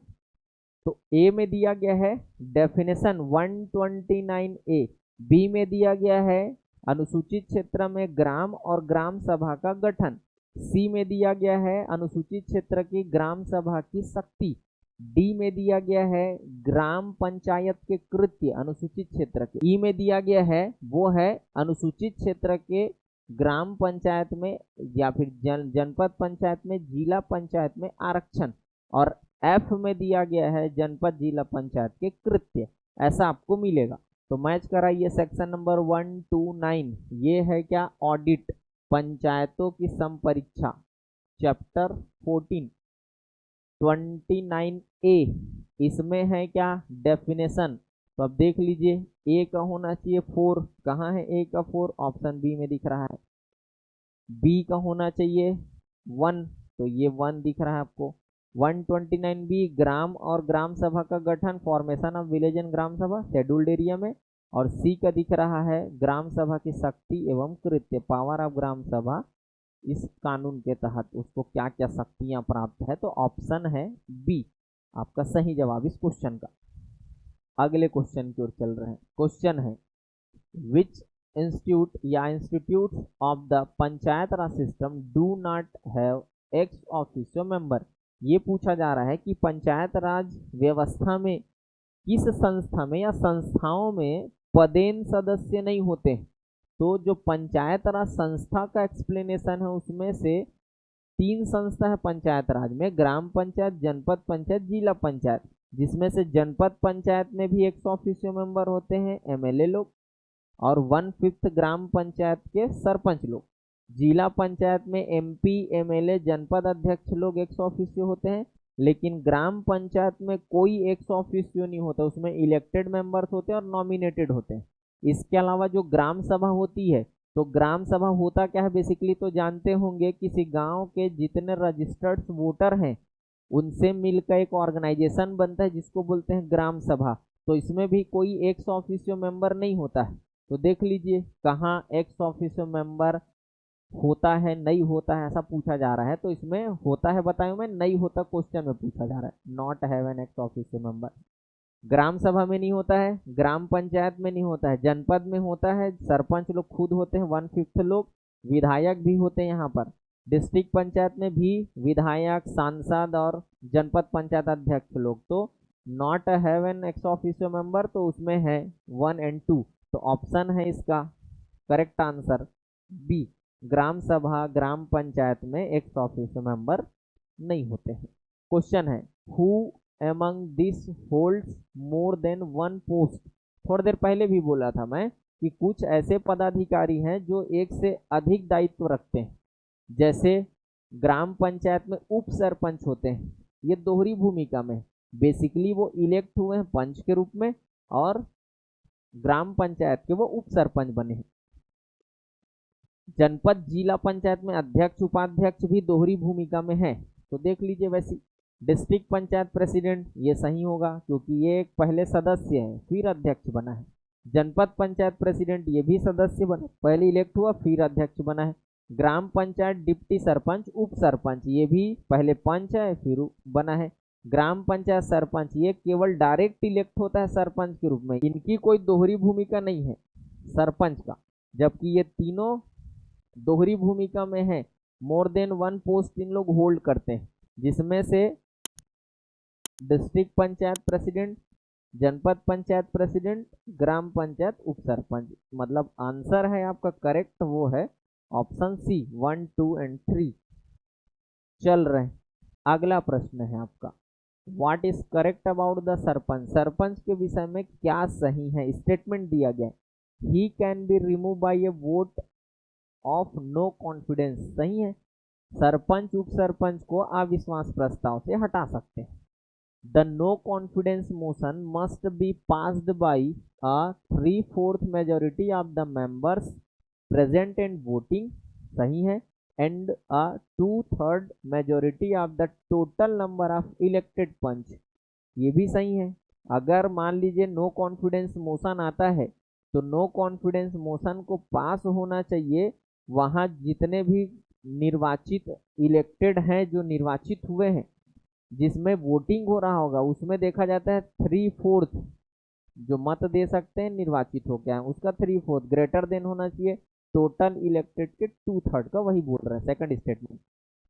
तो ए में दिया गया है डेफिनेशन 129A, बी में दिया गया है अनुसूचित क्षेत्र में ग्राम और ग्राम सभा का गठन, सी में दिया गया है अनुसूचित क्षेत्र की ग्राम सभा की शक्ति, डी में दिया गया है ग्राम पंचायत के कृत्य अनुसूचित क्षेत्र के, ई में दिया गया है वो है अनुसूचित क्षेत्र के ग्राम पंचायत में या फिर जनपद पंचायत में, जिला पंचायत में आरक्षण, और एफ में दिया गया है जनपद जिला पंचायत के कृत्य। ऐसा आपको मिलेगा। तो मैच कराइए सेक्शन नंबर 129, ये है क्या ऑडिट, पंचायतों की संपरीक्षा, चैप्टर 14 29A, इसमें है क्या डेफिनेशन। तो अब देख लीजिए ए का होना चाहिए 4, कहाँ है ए का 4, ऑप्शन बी में दिख रहा है। बी का होना चाहिए 1, तो ये 1 दिख रहा है आपको। 129B ग्राम और ग्राम सभा का गठन, फॉर्मेशन ऑफ विलेज एंड ग्राम सभा शेड्यूल्ड एरिया में, और सी का दिख रहा है ग्राम सभा की शक्ति एवं कृत्य, पावर ऑफ ग्राम सभा, इस कानून के तहत उसको क्या क्या शक्तियां प्राप्त है। तो ऑप्शन है बी आपका सही जवाब इस क्वेश्चन का। अगले क्वेश्चन की ओर चल रहे हैं। क्वेश्चन है विच इंस्टीट्यूट या institute of the panchayat raj system do not have x officio member. ये पूछा जा रहा है कि पंचायत राज व्यवस्था में किस संस्था में या संस्थाओं में पदेन सदस्य नहीं होते। तो जो पंचायत राज संस्था का एक्सप्लेनेशन है उसमें से 3 संस्था है पंचायत राज में, ग्राम पंचायत, जनपद पंचायत, जिला पंचायत, जिसमें से जनपद पंचायत में भी 100 ऑफिशियो मेंबर होते हैं एमएलए लोग, और 1/5 ग्राम पंचायत के सरपंच लोग। जिला पंचायत में एमपी, एमएलए, जनपद अध्यक्ष लोग 100 ऑफिशियो होते हैं, लेकिन ग्राम पंचायत में कोई 100 ऑफिशियो नहीं होता, उसमें इलेक्टेड मेंबर्स होते हैं और नॉमिनेटेड होते हैं। इसके अलावा जो ग्राम सभा होती है, तो ग्राम सभा होता क्या है बेसिकली तो जानते होंगे, किसी गांव के जितने रजिस्टर्ड वोटर हैं उनसे मिलकर एक ऑर्गेनाइजेशन बनता है जिसको बोलते हैं ग्राम सभा। तो इसमें भी कोई 100 ऑफिशियो मेंबर नहीं होता है। तो देख लीजिए कहाँ 100 ऑफिशियो मेंबर होता है नहीं होता है ऐसा पूछा जा रहा है। तो इसमें होता है बताया मैं, नहीं होता क्वेश्चन में पूछा जा रहा है। Not have an ex officio member. Gram sabha में नहीं होता है, ग्राम पंचायत में नहीं होता है, जनपद में होता है, सरपंच लोग खुद होते हैं 1/5 लोग, विधायक भी होते हैं यहाँ पर। डिस्ट्रिक्ट पंचायत में भी विधायक, सांसद और जनपद पंचायत अध्यक्ष लोग। तो not have an ex officio member, तो उसमें है 1 और 2। तो ऑप्शन है इसका करेक्ट आंसर बी, ग्राम सभा ग्राम पंचायत में एक्स ऑफिशियो मेंबर नहीं होते हैं। क्वेश्चन है who among this holds more than one post. थोड़ी देर पहले भी बोला था मैं कि कुछ ऐसे पदाधिकारी हैं जो एक से अधिक दायित्व रखते हैं। जैसे ग्राम पंचायत में उप सरपंच होते हैं, ये दोहरी भूमिका में, बेसिकली वो इलेक्ट हुए हैं पंच के रूप में और ग्राम पंचायत के वो उप सरपंच बने हैं। जनपद जिला पंचायत में अध्यक्ष उपाध्यक्ष भी दोहरी भूमिका में है, तो देख लीजिए वैसी। डिस्ट्रिक्ट पंचायत प्रेसिडेंट ये सही होगा क्योंकि ये एक पहले सदस्य है फिर अध्यक्ष बना है। जनपद पंचायत प्रेसिडेंट ये भी सदस्य बना, पहले इलेक्ट हुआ फिर अध्यक्ष बना है। ग्राम पंचायत डिप्टी सरपंच उप सरपंच ये भी पहले पंच है फिर बना है। ग्राम पंचायत सरपंच ये केवल डायरेक्ट इलेक्ट होता है सरपंच के रूप में, इनकी कोई दोहरी भूमिका नहीं है सरपंच का, जबकि ये तीनों दोहरी भूमिका में है। मोर देन वन पोस्ट इन लोग होल्ड करते हैं, जिसमें से डिस्ट्रिक्ट पंचायत प्रेसिडेंट, जनपद पंचायत प्रेसिडेंट, ग्राम पंचायत उप सरपंच। मतलब आंसर है आपका करेक्ट वो है ऑप्शन सी 1, 2 एंड 3 चल रहे हैं। अगला प्रश्न है आपका what is correct about the sarpanch. Sarpanch के विषय में क्या सही है, स्टेटमेंट दिया गया है he can be remove by a vote of no confidence, सही है। सरपंच उप सरपंच को अविश्वास प्रस्ताव से हटा सकते हैं। The no confidence motion must be passed by a 3/4 majority of the members present and voting, सही है। And a 2/3 majority of the total number of elected panch, ये भी सही है। अगर मान लीजिए नो कॉन्फिडेंस मोशन आता है तो नो कॉन्फिडेंस मोशन को पास होना चाहिए वहाँ जितने भी निर्वाचित इलेक्टेड हैं, जो निर्वाचित हुए हैं, जिसमें वोटिंग हो रहा होगा उसमें देखा जाता है 3/4 जो मत दे सकते हैं निर्वाचित हो गया उसका 3/4 ग्रेटर देन होना चाहिए टोटल इलेक्टेड के 2/3 का, वही बोल रहे हैं second statement.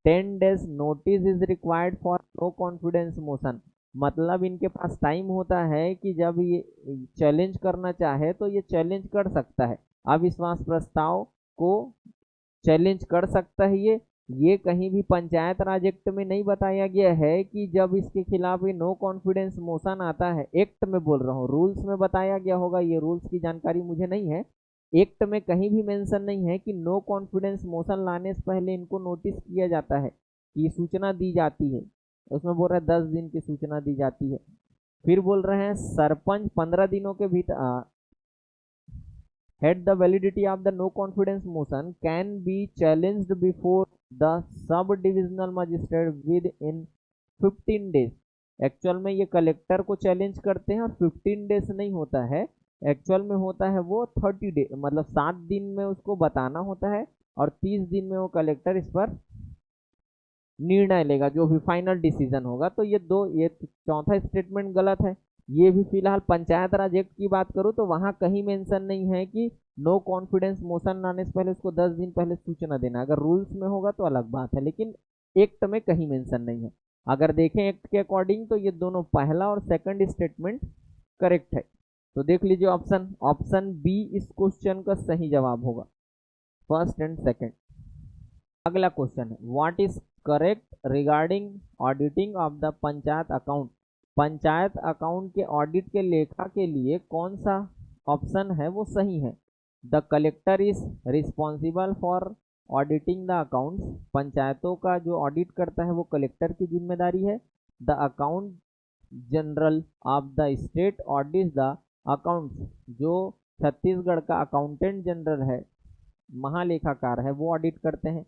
10 days notice is required for no confidence motion, मतलब इनके पास टाइम होता है कि जब ये चैलेंज करना चाहे तो ये चैलेंज कर सकता है, अविश्वास प्रस्ताव को चैलेंज कर सकता है। ये कहीं भी पंचायत राज एक्ट में नहीं बताया गया है कि जब इसके खिलाफ ये नो कॉन्फिडेंस मोशन आता है, एक्ट में बोल रहा हूँ, रूल्स में बताया गया होगा, ये रूल्स की जानकारी मुझे नहीं है। एक्ट में कहीं भी मेंशन नहीं है कि नो कॉन्फिडेंस मोशन लाने से पहले इनको नोटिस किया जाता है, कि सूचना दी जाती है। उसमें बोल रहे हैं 10 दिन की सूचना दी जाती है। फिर बोल रहे हैं सरपंच 15 दिनों के भीतर had the validity of the no confidence motion can be challenged before the sub divisional magistrate within 15 days। Actual में ये कलेक्टर को चैलेंज करते हैं और 15 डेज नहीं होता है, एक्चुअल में होता है वो 30 डे, मतलब 7 दिन में उसको बताना होता है और 30 दिन में वो कलेक्टर इस पर निर्णय लेगा, जो भी फाइनल डिसीजन होगा। तो ये चौथा स्टेटमेंट गलत है। ये भी फिलहाल पंचायत राज एक्ट की बात करूँ तो वहाँ कहीं मेंशन नहीं है कि नो कॉन्फिडेंस मोशन लाने से पहले उसको 10 दिन पहले सूचना देना, अगर रूल्स में होगा तो अलग बात है, लेकिन एक्ट में कहीं मेंशन नहीं है। अगर देखें एक्ट के अकॉर्डिंग तो ये दोनों पहला और सेकंड स्टेटमेंट करेक्ट है। तो देख लीजिए ऑप्शन बी इस क्वेश्चन का सही जवाब होगा, फर्स्ट एंड सेकंड। अगला क्वेश्चन है what is correct regarding auditing of the panchayat account. Panchayat account के ऑडिट के लेखा के लिए कौन सा ऑप्शन है वो सही है। The collector is responsible for auditing the accounts, पंचायतों का जो ऑडिट करता है वो कलेक्टर की जिम्मेदारी है। The account general of the state audit the accounts, जो छत्तीसगढ़ का अकाउंटेंट जनरल है, महालेखाकार है, वो ऑडिट करते हैं।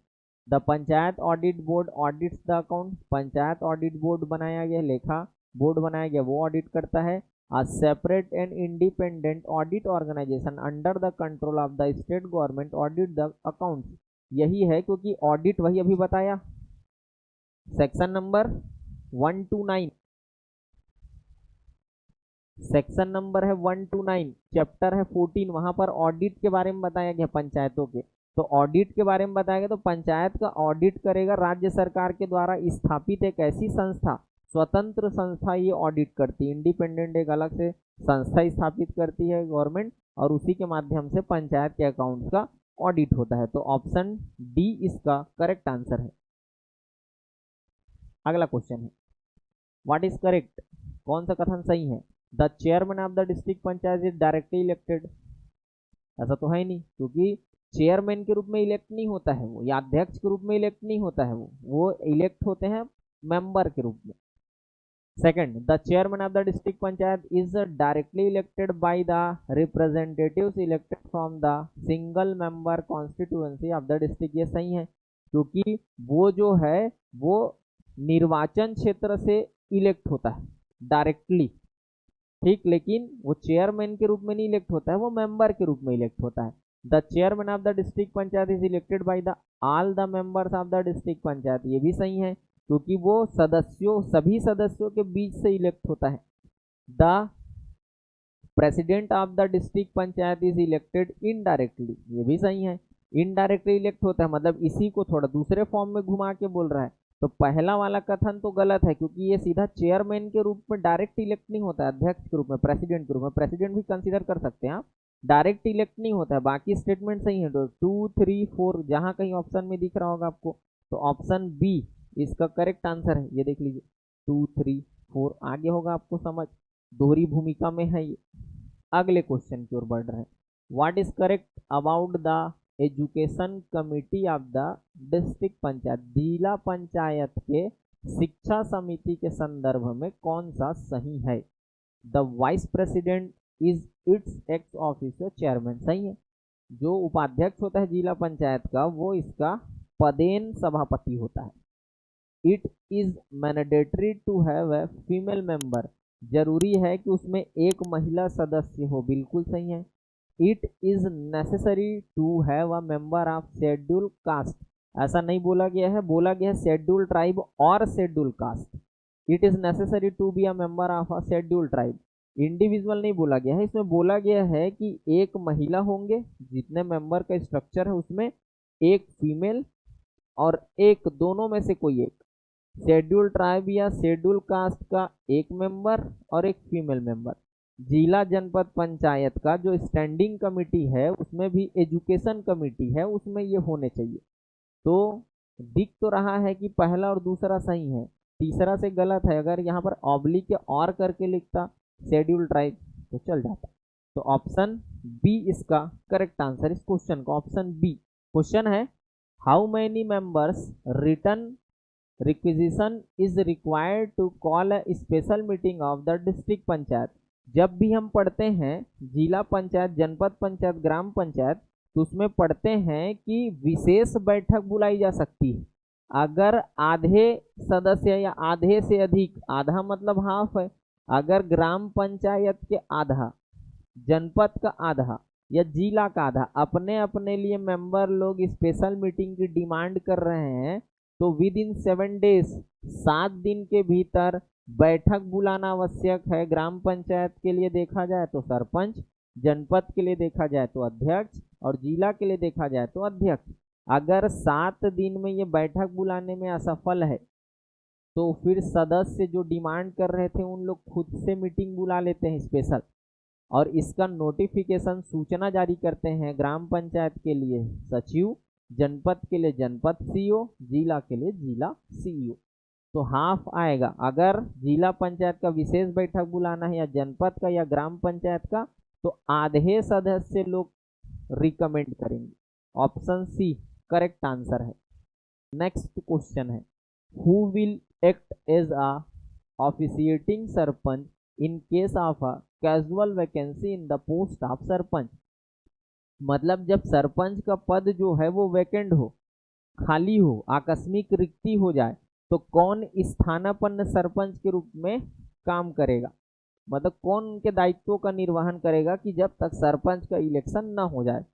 The panchayat audit board audits the account, panchayat audit board बनाया गया, लेखा बोर्ड बनाया गया, वो ऑडिट करता है। A separate and independent audit organisation under the control of the state government audit the accounts, यही है क्योंकि ऑडिट वही अभी बताया, सेक्शन नंबर 129, सेक्शन नंबर है 129, चैप्टर है 14, वहां पर ऑडिट के बारे में बताया गया पंचायतों के। तो ऑडिट के बारे में बताया गया तो पंचायत का ऑडिट करेगा राज्य सरकार के द्वारा स्थापित एक ऐसी संस्था, स्वतंत्र संस्था ये ऑडिट करती है, इंडिपेंडेंट एक अलग से संस्था स्थापित करती है गवर्नमेंट, और उसी के माध्यम से पंचायत के अकाउंट्स का ऑडिट होता है। तो ऑप्शन डी इसका करेक्ट आंसर है। अगला क्वेश्चन है, व्हाट इज करेक्ट, कौन सा कथन सही है? The chairman of the district panchayat is directly elected. ऐसा तो है नहीं, क्योंकि चेयरमैन के रूप में इलेक्ट नहीं होता है वो, या अध्यक्ष के रूप में इलेक्ट नहीं होता है वो इलेक्ट होते हैं मेंबर के रूप में। Second, the chairman of the district panchayat is directly elected by the representatives elected from the single member constituency of the district. ये सही है, क्योंकि वो जो है वो निर्वाचन क्षेत्र से इलेक्ट होता है डायरेक्टली, ठीक, लेकिन वो चेयरमैन के रूप में नहीं इलेक्ट होता है, वो मेंबर के रूप में इलेक्ट होता है। The chairman of the district panchayat is elected by the all the members of the district panchayat. ये भी सही है, क्योंकि वो सभी सदस्यों के बीच से इलेक्ट होता है। The president of the district panchayat is elected indirectly. ये भी सही है, इनडायरेक्टली इलेक्ट होता है, मतलब इसी को थोड़ा दूसरे फॉर्म में घुमा के बोल रहा है। तो पहला वाला कथन तो गलत है, क्योंकि ये सीधा चेयरमैन के रूप में डायरेक्ट इलेक्ट नहीं होता है, अध्यक्ष के रूप में, प्रेसिडेंट के रूप में, प्रेसिडेंट भी कंसीडर कर सकते हैं आप, डायरेक्ट इलेक्ट नहीं होता है। बाकी स्टेटमेंट सही है। तो 2, 3, 4 जहां कहीं ऑप्शन में दिख रहा होगा आपको, तो ऑप्शन बी इसका करेक्ट आंसर है। ये देख लीजिए, 2, 3, 4 आगे होगा आपको समझ, दोहरी भूमिका में है ये। अगले क्वेश्चन की ओर बढ़ रहे हैं, what is correct about the education committee of the district panchayat. जिला पंचायत के शिक्षा समिति के संदर्भ में कौन सा सही है? The vice president is it's x officer chairman. सही है, जो उपाध्यक्ष होता है जिला पंचायत का वो इसका पदेन सभापति होता है। It is mandatory to have a female member. जरूरी है कि उसमें एक महिला सदस्य हो। बिल्कुल सही है। It is necessary to have a member of schedule caste. ऐसा नहीं बोला गया है, बोला गया है शेड्यूल ट्राइब और schedule caste. It is necessary to be a member of a schedule tribe. Individual नहीं बोला गया है, इसमें बोला गया है कि एक महिला होंगे, जितने मेंबर का स्ट्रक्चर है उसमें एक फीमेल और एक, दोनों में से कोई एक, शेड्यूल ट्राइब या शेड्यूल कास्ट का एक मेंबर और एक फीमेल मेंबर। जिला जनपद पंचायत का जो स्टैंडिंग कमेटी है उसमें भी एजुकेशन कमेटी है, उसमें ये होने चाहिए। तो दिख तो रहा है कि पहला और दूसरा सही है, तीसरा से गलत है। अगर यहाँ पर ऑब्लिक और करके लिखता शेड्यूल ट्राइब तो चल जाता। तो ऑप्शन बी इसका करेक्ट आंसर इस क्वेश्चन का, ऑप्शन बी। क्वेश्चन है, how many members written requisition is required to call a special meeting of the district panchayat. जब भी हम पढ़ते हैं जिला पंचायत, जनपद पंचायत, ग्राम पंचायत, तो उसमें पढ़ते हैं कि विशेष बैठक बुलाई जा सकती है अगर आधे सदस्य या आधे से अधिक, आधा मतलब हाफ है, अगर ग्राम पंचायत के आधा, जनपद का आधा या जिला का आधा अपने अपने लिए मेंबर लोग स्पेशल मीटिंग की डिमांड कर रहे हैं, तो विद इन 7 डेज, 7 दिन के भीतर बैठक बुलाना आवश्यक है। ग्राम पंचायत के लिए देखा जाए तो सरपंच, जनपद के लिए देखा जाए तो अध्यक्ष और जिला के लिए देखा जाए तो अध्यक्ष। अगर 7 दिन में ये बैठक बुलाने में असफल है तो फिर सदस्य जो डिमांड कर रहे थे उन लोग खुद से मीटिंग बुला लेते हैं स्पेशल, और इसका नोटिफिकेशन सूचना जारी करते हैं ग्राम पंचायत के लिए सचिव, जनपद के लिए जनपद सीईओ, जिला के लिए जिला सीईओ। तो हाफ आएगा। अगर जिला पंचायत का विशेष बैठक बुलाना है या जनपद का या ग्राम पंचायत का, तो आधे सदस्य लोग रिकमेंड करेंगे। ऑप्शन सी करेक्ट आंसर है। नेक्स्ट क्वेश्चन है, who will act as a officiating sarpanch in case of a casual vacancy in the post of sarpanch. मतलब जब सरपंच का पद जो है वो वैकेंट हो, खाली हो, आकस्मिक रिक्ति हो जाए, तो कौन स्थानापन्न सरपंच के रूप में काम करेगा, मतलब कौन उनके दायित्वों का निर्वहन करेगा कि जब तक सरपंच का इलेक्शन ना हो जाए।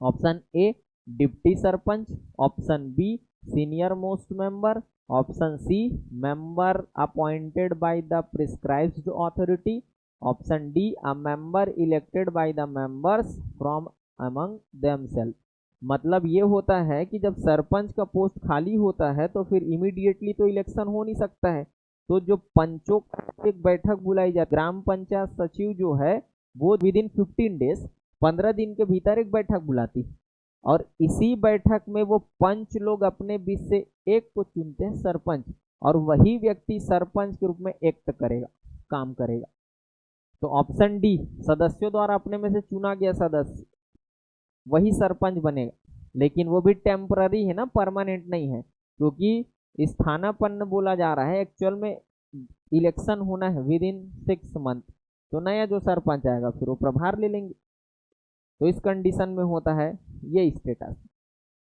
Option A deputy sarpanch, option B senior most member, option C member appointed by the prescribed authority, option D a member elected by the members from among themselves. मतलब ये होता है कि जब सरपंच का पोस्ट खाली होता है तो फिर इमीडिएटली तो इलेक्शन हो नहीं सकता है, तो जो पंचों की एक बैठक बुलाई जाए, ग्राम पंचायत सचिव जो है वो विद इन 15 डेज 15 दिन के भीतर एक बैठक बुलाती है और इसी बैठक में वो पंच लोग अपने बीच से एक को चुनते हैं सरपंच, और वही व्यक्ति सरपंच के रूप में एक्ट करेगा, काम करेगा। तो ऑप्शन डी, सदस्यों द्वारा अपने में से चुना गया सदस्य वही सरपंच बनेगा, लेकिन वो भी टेम्पररी है ना, परमानेंट नहीं है, क्योंकि स्थानापन्न बोला जा रहा है, एक्चुअल में इलेक्शन होना है विद इन 6 मंथ। तो नया जो सरपंच आएगा फिर वो प्रभार ले लेंगे। तो इस कंडीशन में होता है ये स्टेटस।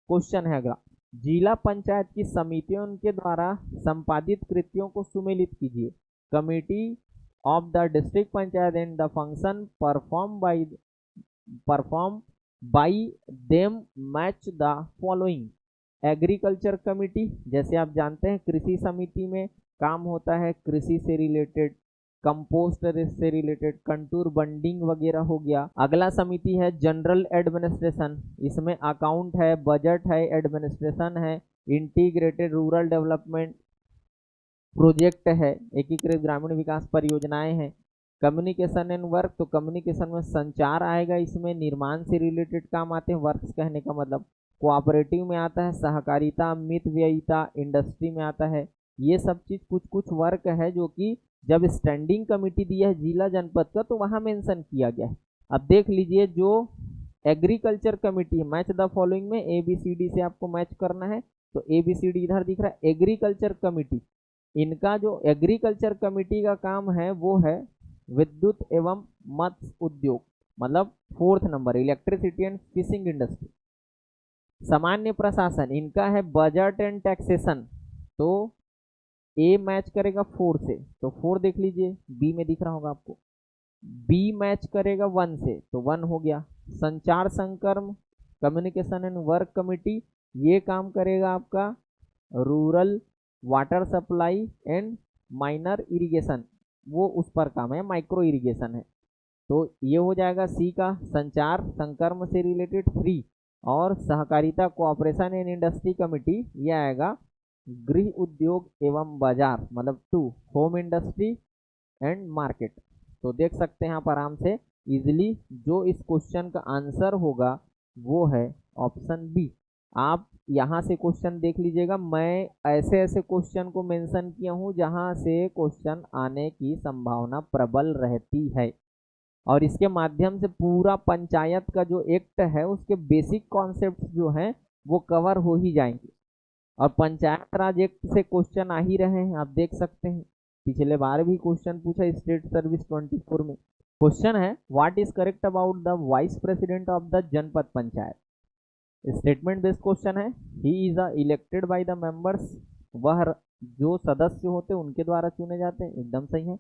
क्वेश्चन है अगला, जिला पंचायत की समितियों के द्वारा संपादित कृतियों को सुमेलित कीजिए। Committee of the district panchayat and the function perform by them match the following. Agriculture committee, जैसे आप जानते हैं कृषि समिति में काम होता है कृषि से रिलेटेड, कंपोस्ट से रिलेटेड, कंटूर बंडिंग वगैरह हो गया। अगला समिति है जनरल एडमिनिस्ट्रेशन, इसमें अकाउंट है, बजट है, एडमिनिस्ट्रेशन है, इंटीग्रेटेड रूरल डेवलपमेंट प्रोजेक्ट है, एकीकृत ग्रामीण विकास परियोजनाएं हैं। कम्युनिकेशन एंड वर्क, तो कम्युनिकेशन में संचार आएगा, इसमें निर्माण से रिलेटेड काम आते हैं, वर्क्स कहने का मतलब। कोऑपरेटिव में आता है सहकारिता, मितव्ययिता, इंडस्ट्री में आता है। ये सब चीज कुछ कुछ वर्क है जो कि जब स्टैंडिंग कमेटी दिया है जिला जनपद का तो वहां मेंशन किया गया है। अब देख लीजिए जो एग्रीकल्चर कमेटी है, मैच द फॉलोइंग में ABCD से आपको मैच करना है, तो ABCD इधर दिख रहा है। एग्रीकल्चर कमेटी, इनका जो एग्रीकल्चर कमेटी का काम है वो है विद्युत एवं मत्स्य उद्योग, मतलब 4th number electricity and fishing industry. सामान्य प्रशासन, इनका है बजट एंड टैक्सेशन, तो ए मैच करेगा 4 से, तो 4 देख लीजिए, बी में दिख रहा होगा आपको। बी मैच करेगा 1 से, तो 1 हो गया। संचार संकर्म, कम्युनिकेशन एंड वर्क कमेटी, ये काम करेगा आपका rural water supply and minor irrigation, वो उस पर काम है, माइक्रो इरिगेशन है। तो ये हो जाएगा सी का संचार संकर्म से रिलेटेड 3, और सहकारिता कोऑपरेशन एंड इंडस्ट्री कमेटी ये आएगा गृह उद्योग एवं बाजार, मतलब 2, होम इंडस्ट्री एंड मार्केट। तो देख सकते हैं आप आराम से इजीली जो इस क्वेश्चन का आंसर होगा वो है ऑप्शन बी। आप यहाँ से क्वेश्चन देख लीजिएगा, मैं ऐसे ऐसे क्वेश्चन को मेंशन किया हूँ जहाँ से क्वेश्चन आने की संभावना प्रबल रहती है, और इसके माध्यम से पूरा पंचायत का जो एक्ट है उसके बेसिक कॉन्सेप्ट जो हैं वो कवर हो ही जाएंगे। और पंचायत राज एक्ट से क्वेश्चन आ ही रहे हैं, आप देख सकते हैं पिछले बार भी क्वेश्चन पूछा स्टेट सर्विस 24 में। क्वेश्चन है what is correct about the vice president of the जनपद पंचायत। स्टेटमेंट बेस्ड क्वेश्चन है, he is elected by the members, वह जो सदस्य होते हैं उनके द्वारा चुने जाते हैं, एकदम सही है।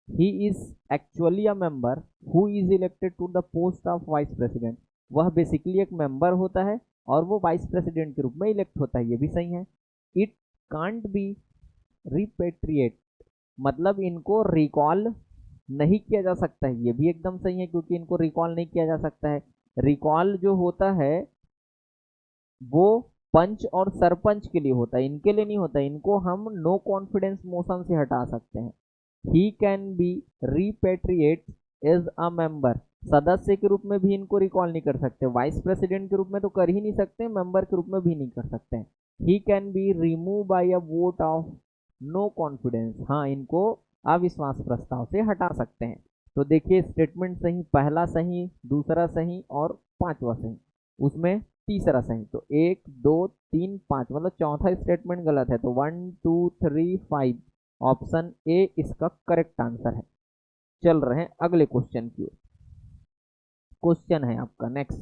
He is actually a member who is elected to the post of vice president, वह बेसिकली एक मेंबर होता है और वो वाइस प्रेसिडेंट के रूप में इलेक्ट होता है, ये भी सही है। इट कांट बी रिपेट्रिएट, मतलब इनको रिकॉल नहीं किया जा सकता है, ये भी एकदम सही है, क्योंकि इनको रिकॉल नहीं किया जा सकता है। रिकॉल जो होता है वो पंच और सरपंच के लिए होता है, इनके लिए नहीं होता, इनको हम नो कॉन्फिडेंस मोशन से हटा सकते हैं। He can be repatriate as a member, सदस्य के रूप में भी इनको रिकॉल नहीं कर सकते, वाइस प्रेसिडेंट के रूप में तो कर ही नहीं सकते, मेंबर के रूप में भी नहीं कर सकते हैं। He can be remove by a vote of no confidence, हाँ इनको अविश्वास प्रस्ताव से हटा सकते हैं। तो देखिए स्टेटमेंट सही, पहला सही, दूसरा सही और पांचवा सही, उसमें तीसरा सही। तो 1 2 3 5, मतलब चौथा स्टेटमेंट गलत है, तो 1 2 3 5 ऑप्शन ए इसका करेक्ट आंसर है। चल रहे हैं अगले क्वेश्चन की ओर। क्वेश्चन है आपका next,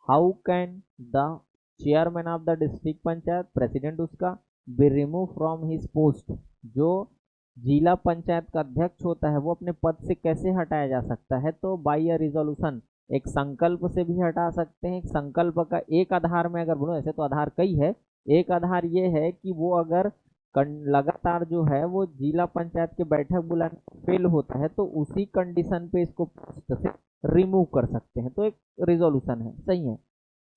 how can the chairman of the district panchayat, president उसका, be remove from his post, जो जिला पंचायत का अध्यक्ष होता है वो अपने पद से कैसे हटाया जा सकता है। तो बाई अ रिजोल्यूशन, एक संकल्प से भी हटा सकते हैं। संकल्प का एक आधार में अगर बोलो, ऐसे तो आधार कई है, एक आधार ये है कि वो अगर लगातार जो है वो जिला पंचायत के बैठक बुलाने फेल होता है तो उसी कंडीशन पे इसको पोस्ट से रिमूव कर सकते हैं, तो एक रिजोल्यूशन है, सही है।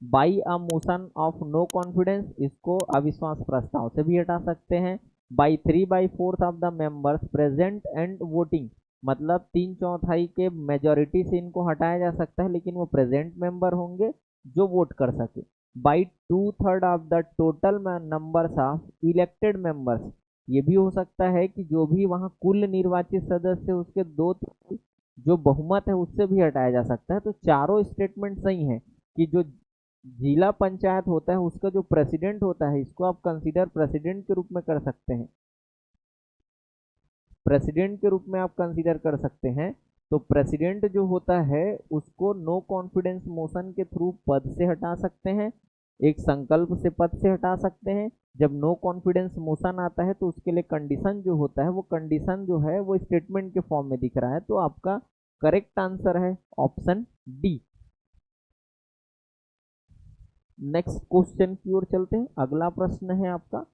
By a motion of no confidence, इसको अविश्वास प्रस्ताव से भी हटा सकते हैं। By 3/4 of the members present and voting, मतलब 3/4 के मेजोरिटी से इनको हटाया जा सकता है, लेकिन वो प्रेजेंट मेंबर होंगे जो वोट कर सके। By 2/3 of the total numbers of elected members, ये भी हो सकता है कि जो भी वहाँ कुल निर्वाचित सदस्य उसके 2/3 जो बहुमत है उससे भी हटाया जा सकता है। तो चारों स्टेटमेंट सही हैं कि जो जिला पंचायत होता है उसका जो प्रेसिडेंट होता है, इसको आप कंसीडर प्रेसिडेंट के रूप में कर सकते हैं, प्रेसिडेंट के रूप में आप कंसीडर कर सकते हैं। तो प्रेसिडेंट जो होता है उसको नो कॉन्फिडेंस मोशन के थ्रू पद से हटा सकते हैं, एक संकल्प से पद से हटा सकते हैं। जब नो कॉन्फिडेंस मोशन आता है तो उसके लिए कंडीशन जो होता है, वो कंडीशन जो है वो स्टेटमेंट के फॉर्म में दिख रहा है। तो आपका करेक्ट आंसर है ऑप्शन डी। नेक्स्ट क्वेश्चन की ओर चलते हैं। अगला प्रश्न है आपका,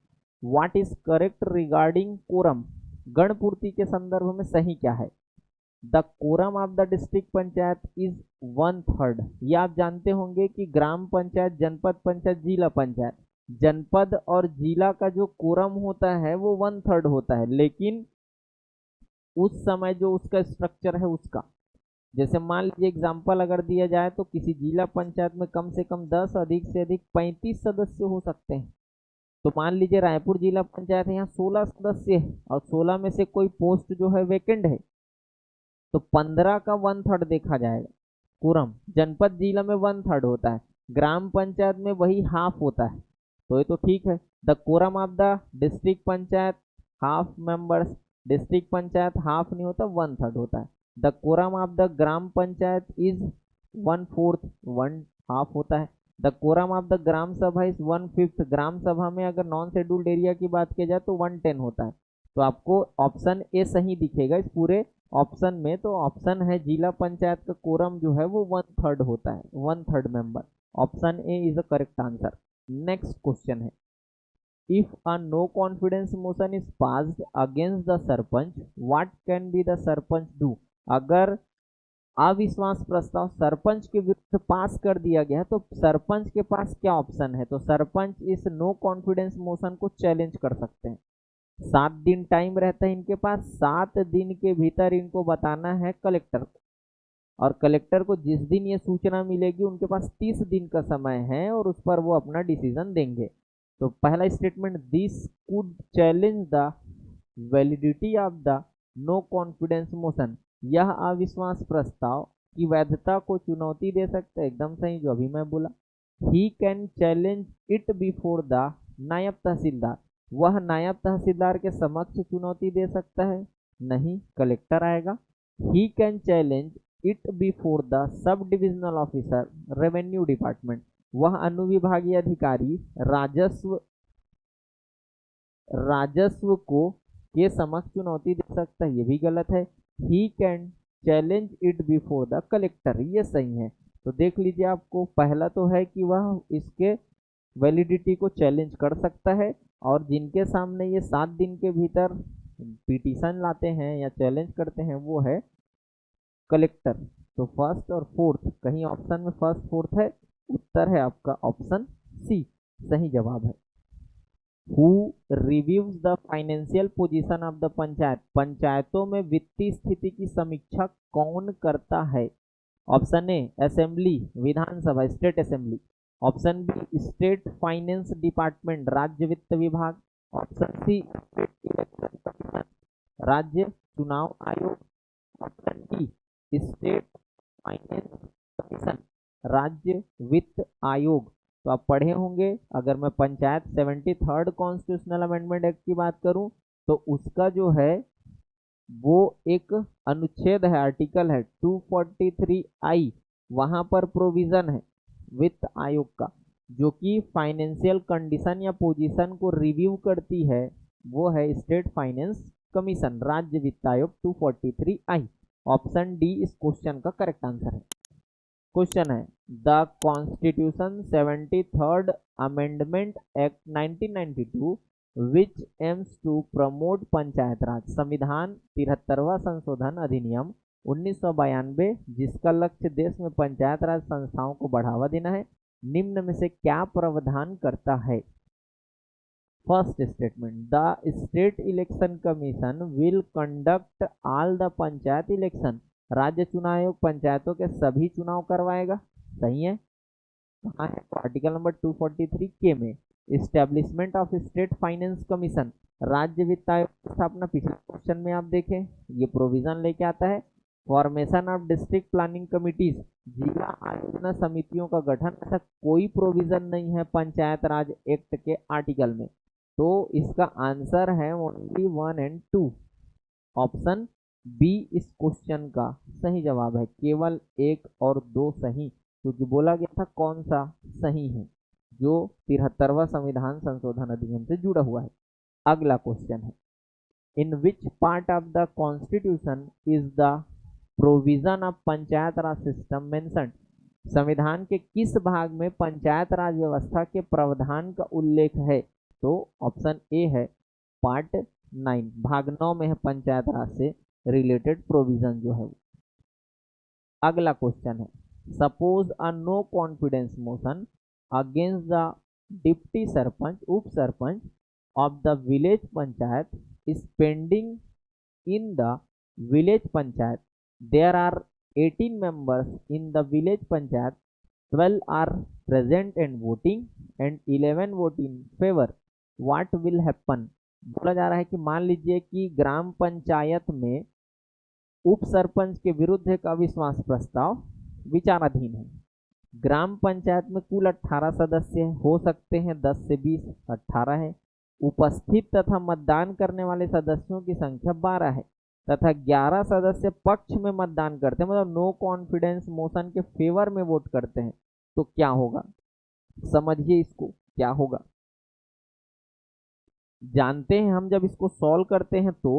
what is correct regarding quorum, गणपूर्ति के संदर्भ में सही क्या है। The quorum of the district panchayat is 1/3। ये आप जानते होंगे कि ग्राम पंचायत, जनपद पंचायत, जिला पंचायत, जनपद और जिला का जो कोरम होता है वो 1/3 होता है, लेकिन उस समय जो उसका स्ट्रक्चर है उसका, जैसे मान लीजिए एग्जाम्पल अगर दिया जाए तो किसी जिला पंचायत में कम से कम 10, अधिक से अधिक 35 सदस्य हो सकते हैं। तो मान लीजिए रायपुर जिला पंचायत है, यहाँ 16 सदस्य है और 16 में से कोई पोस्ट जो है वैकेंट है, तो 15 का 1/3 देखा जाएगा कोरम। जनपद जिला में 1/3 होता है, ग्राम पंचायत में वही हाफ होता है, तो ये तो ठीक है। The quorum of the district panchayat half members, district panchayat half नहीं होता, 1/3 होता है। The quorum of the gram panchayat is 1/4, 1/2 होता है। The quorum of the gram sabha is 1/5, ग्राम सभा में अगर नॉन शेड्यूल्ड एरिया की बात की जाए तो 1/10 होता है। तो आपको ऑप्शन ए सही दिखेगा इस पूरे ऑप्शन में। तो ऑप्शन है जिला पंचायत का कोरम जो है वो 1/3 होता है, 1/3 member. Option A is the correct answer. Next question है, if a no confidence motion is passed against the sarpanch, what can be the sarpanch do. अगर अविश्वास प्रस्ताव सरपंच के विरुद्ध पास कर दिया गया तो सरपंच के पास क्या ऑप्शन है। तो सरपंच इस नो कॉन्फिडेंस मोशन को चैलेंज कर सकते हैं। 7 दिन टाइम रहता है इनके पास, 7 दिन के भीतर इनको बताना है कलेक्टर को, और कलेक्टर को जिस दिन ये सूचना मिलेगी उनके पास 30 दिन का समय है और उस पर वो अपना डिसीजन देंगे। तो पहला statement, this could challenge the validity of the no confidence motion, यह अविश्वास प्रस्ताव की वैधता को चुनौती दे सकता है, एकदम सही जो अभी मैं बोला। He can challenge it before the नायब तहसीलदार, वह नायब तहसीलदार के समक्ष चुनौती दे सकता है, नहीं, कलेक्टर आएगा। He can challenge it before the sub divisional officer revenue department, वह अनुविभागीय अधिकारी राजस्व को के समक्ष चुनौती दे सकता है, ये भी गलत है। He can challenge it before the collector, ये सही है। तो देख लीजिए, आपको पहला तो है कि वह इसके वैलिडिटी को चैलेंज कर सकता है, और जिनके सामने ये 7 दिन के भीतर पिटीशन लाते हैं या चैलेंज करते हैं वो है कलेक्टर। तो फर्स्ट और फोर्थ, कहीं ऑप्शन में फर्स्ट फोर्थ है, उत्तर है आपका ऑप्शन सी, सही जवाब है। Who reviews the financial position of the panchayat, पंचायतों में वित्तीय स्थिति की समीक्षा कौन करता है। Option A assembly, Vidhan Sabha, state assembly. Option B state finance department, राज्य वित्त विभाग। Option C state election commission, राज्य चुनाव आयोग। Option D state finance commission, राज्य वित्त आयोग। तो आप पढ़े होंगे, अगर मैं panchayat 73rd constitutional amendment act की बात करूं तो उसका जो है वो एक अनुच्छेद है, आर्टिकल है 243I, वहां पर प्रोविजन है वित्त आयोग का, जो कि फाइनेंशियल कंडीशन या पोजीशन को रिव्यू करती है, वो है स्टेट फाइनेंस कमीशन, राज्य वित्त आयोग 243I। ऑप्शन डी इस क्वेश्चन का करेक्ट आंसर है। क्वेश्चन है, the constitution 73rd amendment act 1992 which aims to promote panchayat raj, संविधान 73वां संशोधन अधिनियम 1992 जिसका लक्ष्य देश में पंचायत राज संस्थाओं को बढ़ावा देना है, निम्न में से क्या प्रावधान करता है। First statement, the state election commission will conduct all the panchayat election. राज्य चुनाव आयोग पंचायतों के सभी चुनाव करवाएगा। सही है। कहाँ है? आर्टिकल नंबर 243 के में। Establishment of state finance commission, राज्य वित्त आयोग की स्थापना पिछले क्वेश्चन में आप देखें, ये प्रोविजन लेके आता है। Formation of district planning committees, जिला आयोजना समितियों का गठन, ऐसा कोई प्रोविजन नहीं है पंचायत राज एक्ट के आर्टिकल में। तो इसका आंसर है ओनली 1 और 2। ऑप्शन बी इस क्वेश्चन का सही जवाब है। केवल 1 और 2 सही, क्योंकि बोला गया था कौन सा सही है, जो 73वां संविधान संशोधन अधिनियम से जुड़ा हुआ है। अगला क्वेश्चन है, in which part of the constitution is the provision of panchayat raj system mentioned. संविधान के किस भाग में पंचायत राज व्यवस्था के प्रावधान का उल्लेख है? तो ऑप्शन ए है पार्ट 9, भाग 9 में है पंचायत राज से रिलेटेड प्रोविजन जो है वो। अगला क्वेश्चन है, suppose a no confidence motion against the deputy sarpanch up sarpanch of the village panchayat is pending in the village panchayat. There are 18 members in the village panchayat, 12 are present and voting and 11 vote in favor. What will happen? बोला जा रहा है कि मान लीजिए कि ग्राम पंचायत में उप सरपंच के विरुद्ध एक अविश्वास प्रस्ताव विचाराधीन है। ग्राम पंचायत में कुल 18 सदस्य हो सकते हैं, 10 से 20, 18 है। उपस्थित तथा मतदान करने वाले सदस्यों की संख्या 12 है तथा 11 सदस्य पक्ष में मतदान करते हैं, मतलब नो कॉन्फिडेंस मोशन के फेवर में वोट करते हैं। तो क्या होगा, समझिए इसको क्या होगा। जानते हैं हम, जब इसको सॉल्व करते हैं तो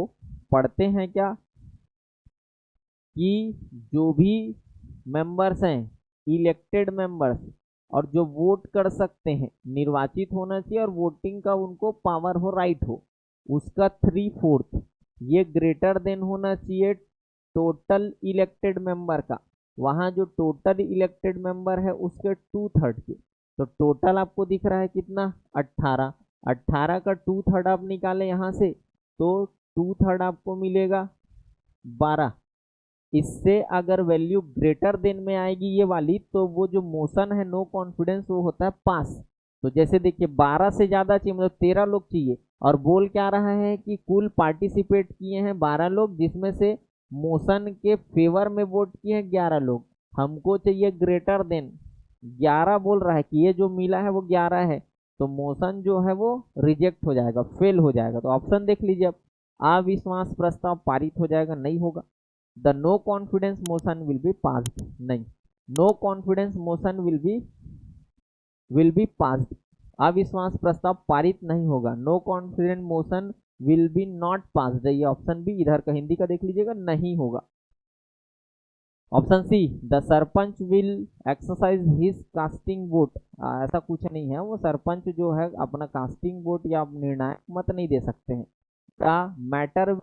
पढ़ते हैं क्या कि जो भी मेंबर्स हैं इलेक्टेड मेंबर्स और जो वोट कर सकते हैं, निर्वाचित होना चाहिए और वोटिंग का उनको पावर हो, राइट हो, उसका 3/4 ये ग्रेटर देन होना चाहिए टोटल इलेक्टेड मेंबर का। वहाँ जो टोटल इलेक्टेड मेंबर है उसके 2/3 के। तो टोटल आपको दिख रहा है कितना, 18। 18 का 2/3 आप निकाले यहाँ से तो 2/3 आपको मिलेगा 12। इससे अगर वैल्यू ग्रेटर देन में आएगी ये वाली, तो वो जो मोशन है नो कॉन्फिडेंस वो होता है पास। तो जैसे देखिए 12 से ज़्यादा चाहिए, मतलब 13 लोग चाहिए, और बोल क्या रहा है कि कुल पार्टिसिपेट किए हैं 12 लोग, जिसमें से मोशन के फेवर में वोट किए हैं 11 लोग। हमको चाहिए ग्रेटर देन 11, बोल रहा है कि ये जो मिला है वो 11 है, तो मोशन जो है वो रिजेक्ट हो जाएगा, फेल हो जाएगा। तो ऑप्शन देख लीजिए, अब अविश्वास प्रस्ताव पारित हो जाएगा, नहीं होगा। The no confidence motion will be passed, नहीं, no confidence motion will be passed, अविश्वास प्रस्ताव पारित नहीं होगा। No confidence motion will be not passed, ये ऑप्शन बी, इधर का हिंदी का देख लीजिएगा, नहीं होगा। Option C, the sarpanch will exercise his casting vote, ऐसा कुछ नहीं है, वो सरपंच जो है अपना कास्टिंग वोट या निर्णायक मत नहीं दे सकते हैं। The matter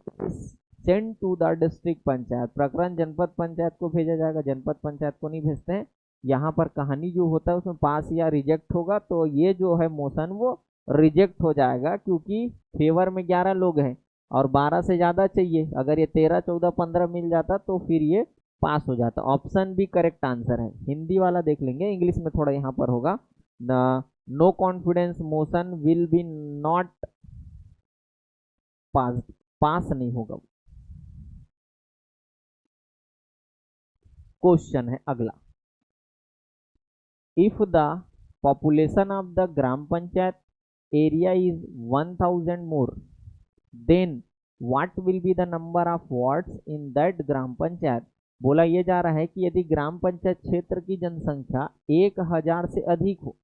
send to the district panchayat, प्रकरण जनपद पंचायत को भेजा जाएगा, जनपद पंचायत को नहीं भेजते हैं। यहाँ पर कहानी जो होता है उसमें पास या रिजेक्ट होगा, तो ये जो है मोशन वो रिजेक्ट हो जाएगा, क्योंकि फेवर में 11 लोग हैं और 12 से ज़्यादा चाहिए। अगर ये 13, 14, 15 मिल जाता तो फिर ये पास हो जाता। ऑप्शन बी करेक्ट आंसर है। हिंदी वाला देख लेंगे, इंग्लिश में थोड़ा यहाँ पर होगा, no confidence motion will be not pass, pass नहीं होगा। क्वेश्चन है अगला, if the population of the gram panchayat area is 1000 more, then what will be the number of wards in that gram panchayat. बोला ये जा रहा है कि यदि ग्राम पंचायत क्षेत्र की जनसंख्या 1000 से अधिक हो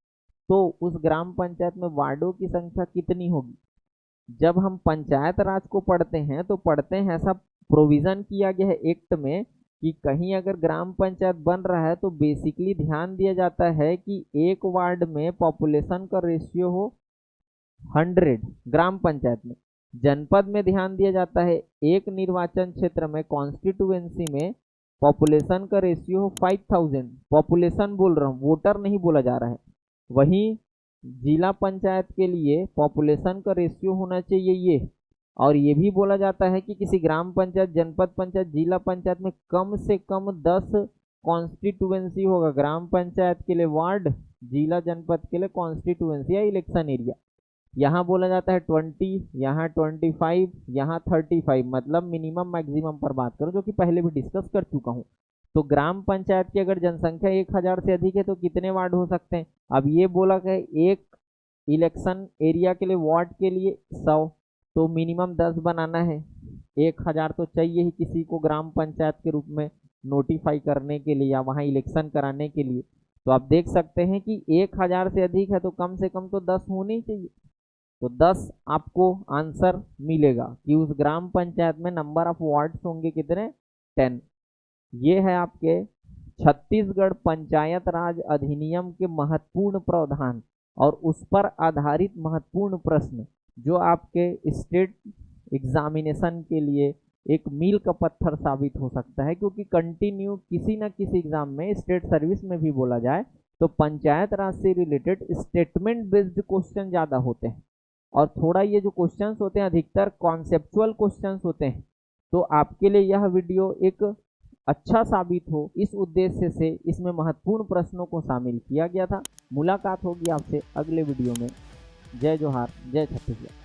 तो उस ग्राम पंचायत में वार्डों की संख्या कितनी होगी। जब हम पंचायत राज को पढ़ते हैं तो पढ़ते हैं ऐसा प्रोविजन किया गया है एक्ट में कि कहीं अगर ग्राम पंचायत बन रहा है तो बेसिकली ध्यान दिया जाता है कि एक वार्ड में पॉपुलेशन का रेशियो हो 100 ग्राम पंचायत में। जनपद में ध्यान दिया जाता है एक निर्वाचन क्षेत्र में, कॉन्स्टिट्यूएंसी में पॉपुलेशन का रेशियो हो 5000, पॉपुलेशन बोल रहा हूँ, वोटर नहीं बोला जा रहा है। वहीं जिला पंचायत के लिए पॉपुलेशन का रेशियो होना चाहिए ये, और ये भी बोला जाता है कि किसी ग्राम पंचायत, जनपद पंचायत, जिला पंचायत में कम से कम 10 कॉन्स्टिट्यूएंसी होगा। ग्राम पंचायत के लिए वार्ड, जिला जनपद के लिए कॉन्स्टिट्यूएंसी या इलेक्शन एरिया। यहाँ बोला जाता है 20, यहाँ 25, यहाँ 35, मतलब मिनिमम मैक्सिमम पर बात करो, जो कि पहले भी डिस्कस कर चुका हूँ। तो ग्राम पंचायत की अगर जनसंख्या 1000 से अधिक है तो कितने वार्ड हो सकते हैं? अब ये बोला कि एक इलेक्शन एरिया के लिए, वार्ड के लिए 100, तो मिनिमम 10 बनाना है। 1000 तो चाहिए ही किसी को ग्राम पंचायत के रूप में नोटिफाई करने के लिए या वहाँ इलेक्शन कराने के लिए। तो आप देख सकते हैं कि 1000 से अधिक है तो कम से कम तो 10 होने ही चाहिए। तो 10 आपको आंसर मिलेगा कि उस ग्राम पंचायत में नंबर ऑफ वार्ड्स होंगे कितने? 10। ये है आपके छत्तीसगढ़ पंचायत राज अधिनियम के महत्वपूर्ण प्रावधान और उस पर आधारित महत्वपूर्ण प्रश्न, जो आपके स्टेट एग्जामिनेशन के लिए एक मील का पत्थर साबित हो सकता है, क्योंकि कंटिन्यू किसी न किसी एग्जाम में, स्टेट सर्विस में भी बोला जाए तो पंचायत राज से रिलेटेड स्टेटमेंट बेस्ड क्वेश्चन ज़्यादा होते हैं, और थोड़ा ये जो क्वेश्चंस होते हैं अधिकतर कॉन्सेप्चुअल क्वेश्चंस होते हैं। तो आपके लिए यह वीडियो एक अच्छा साबित हो, इस उद्देश्य से इसमें महत्वपूर्ण प्रश्नों को शामिल किया गया था। मुलाकात होगी आपसे अगले वीडियो में। जय जोहार, जय छत्तीसगढ़।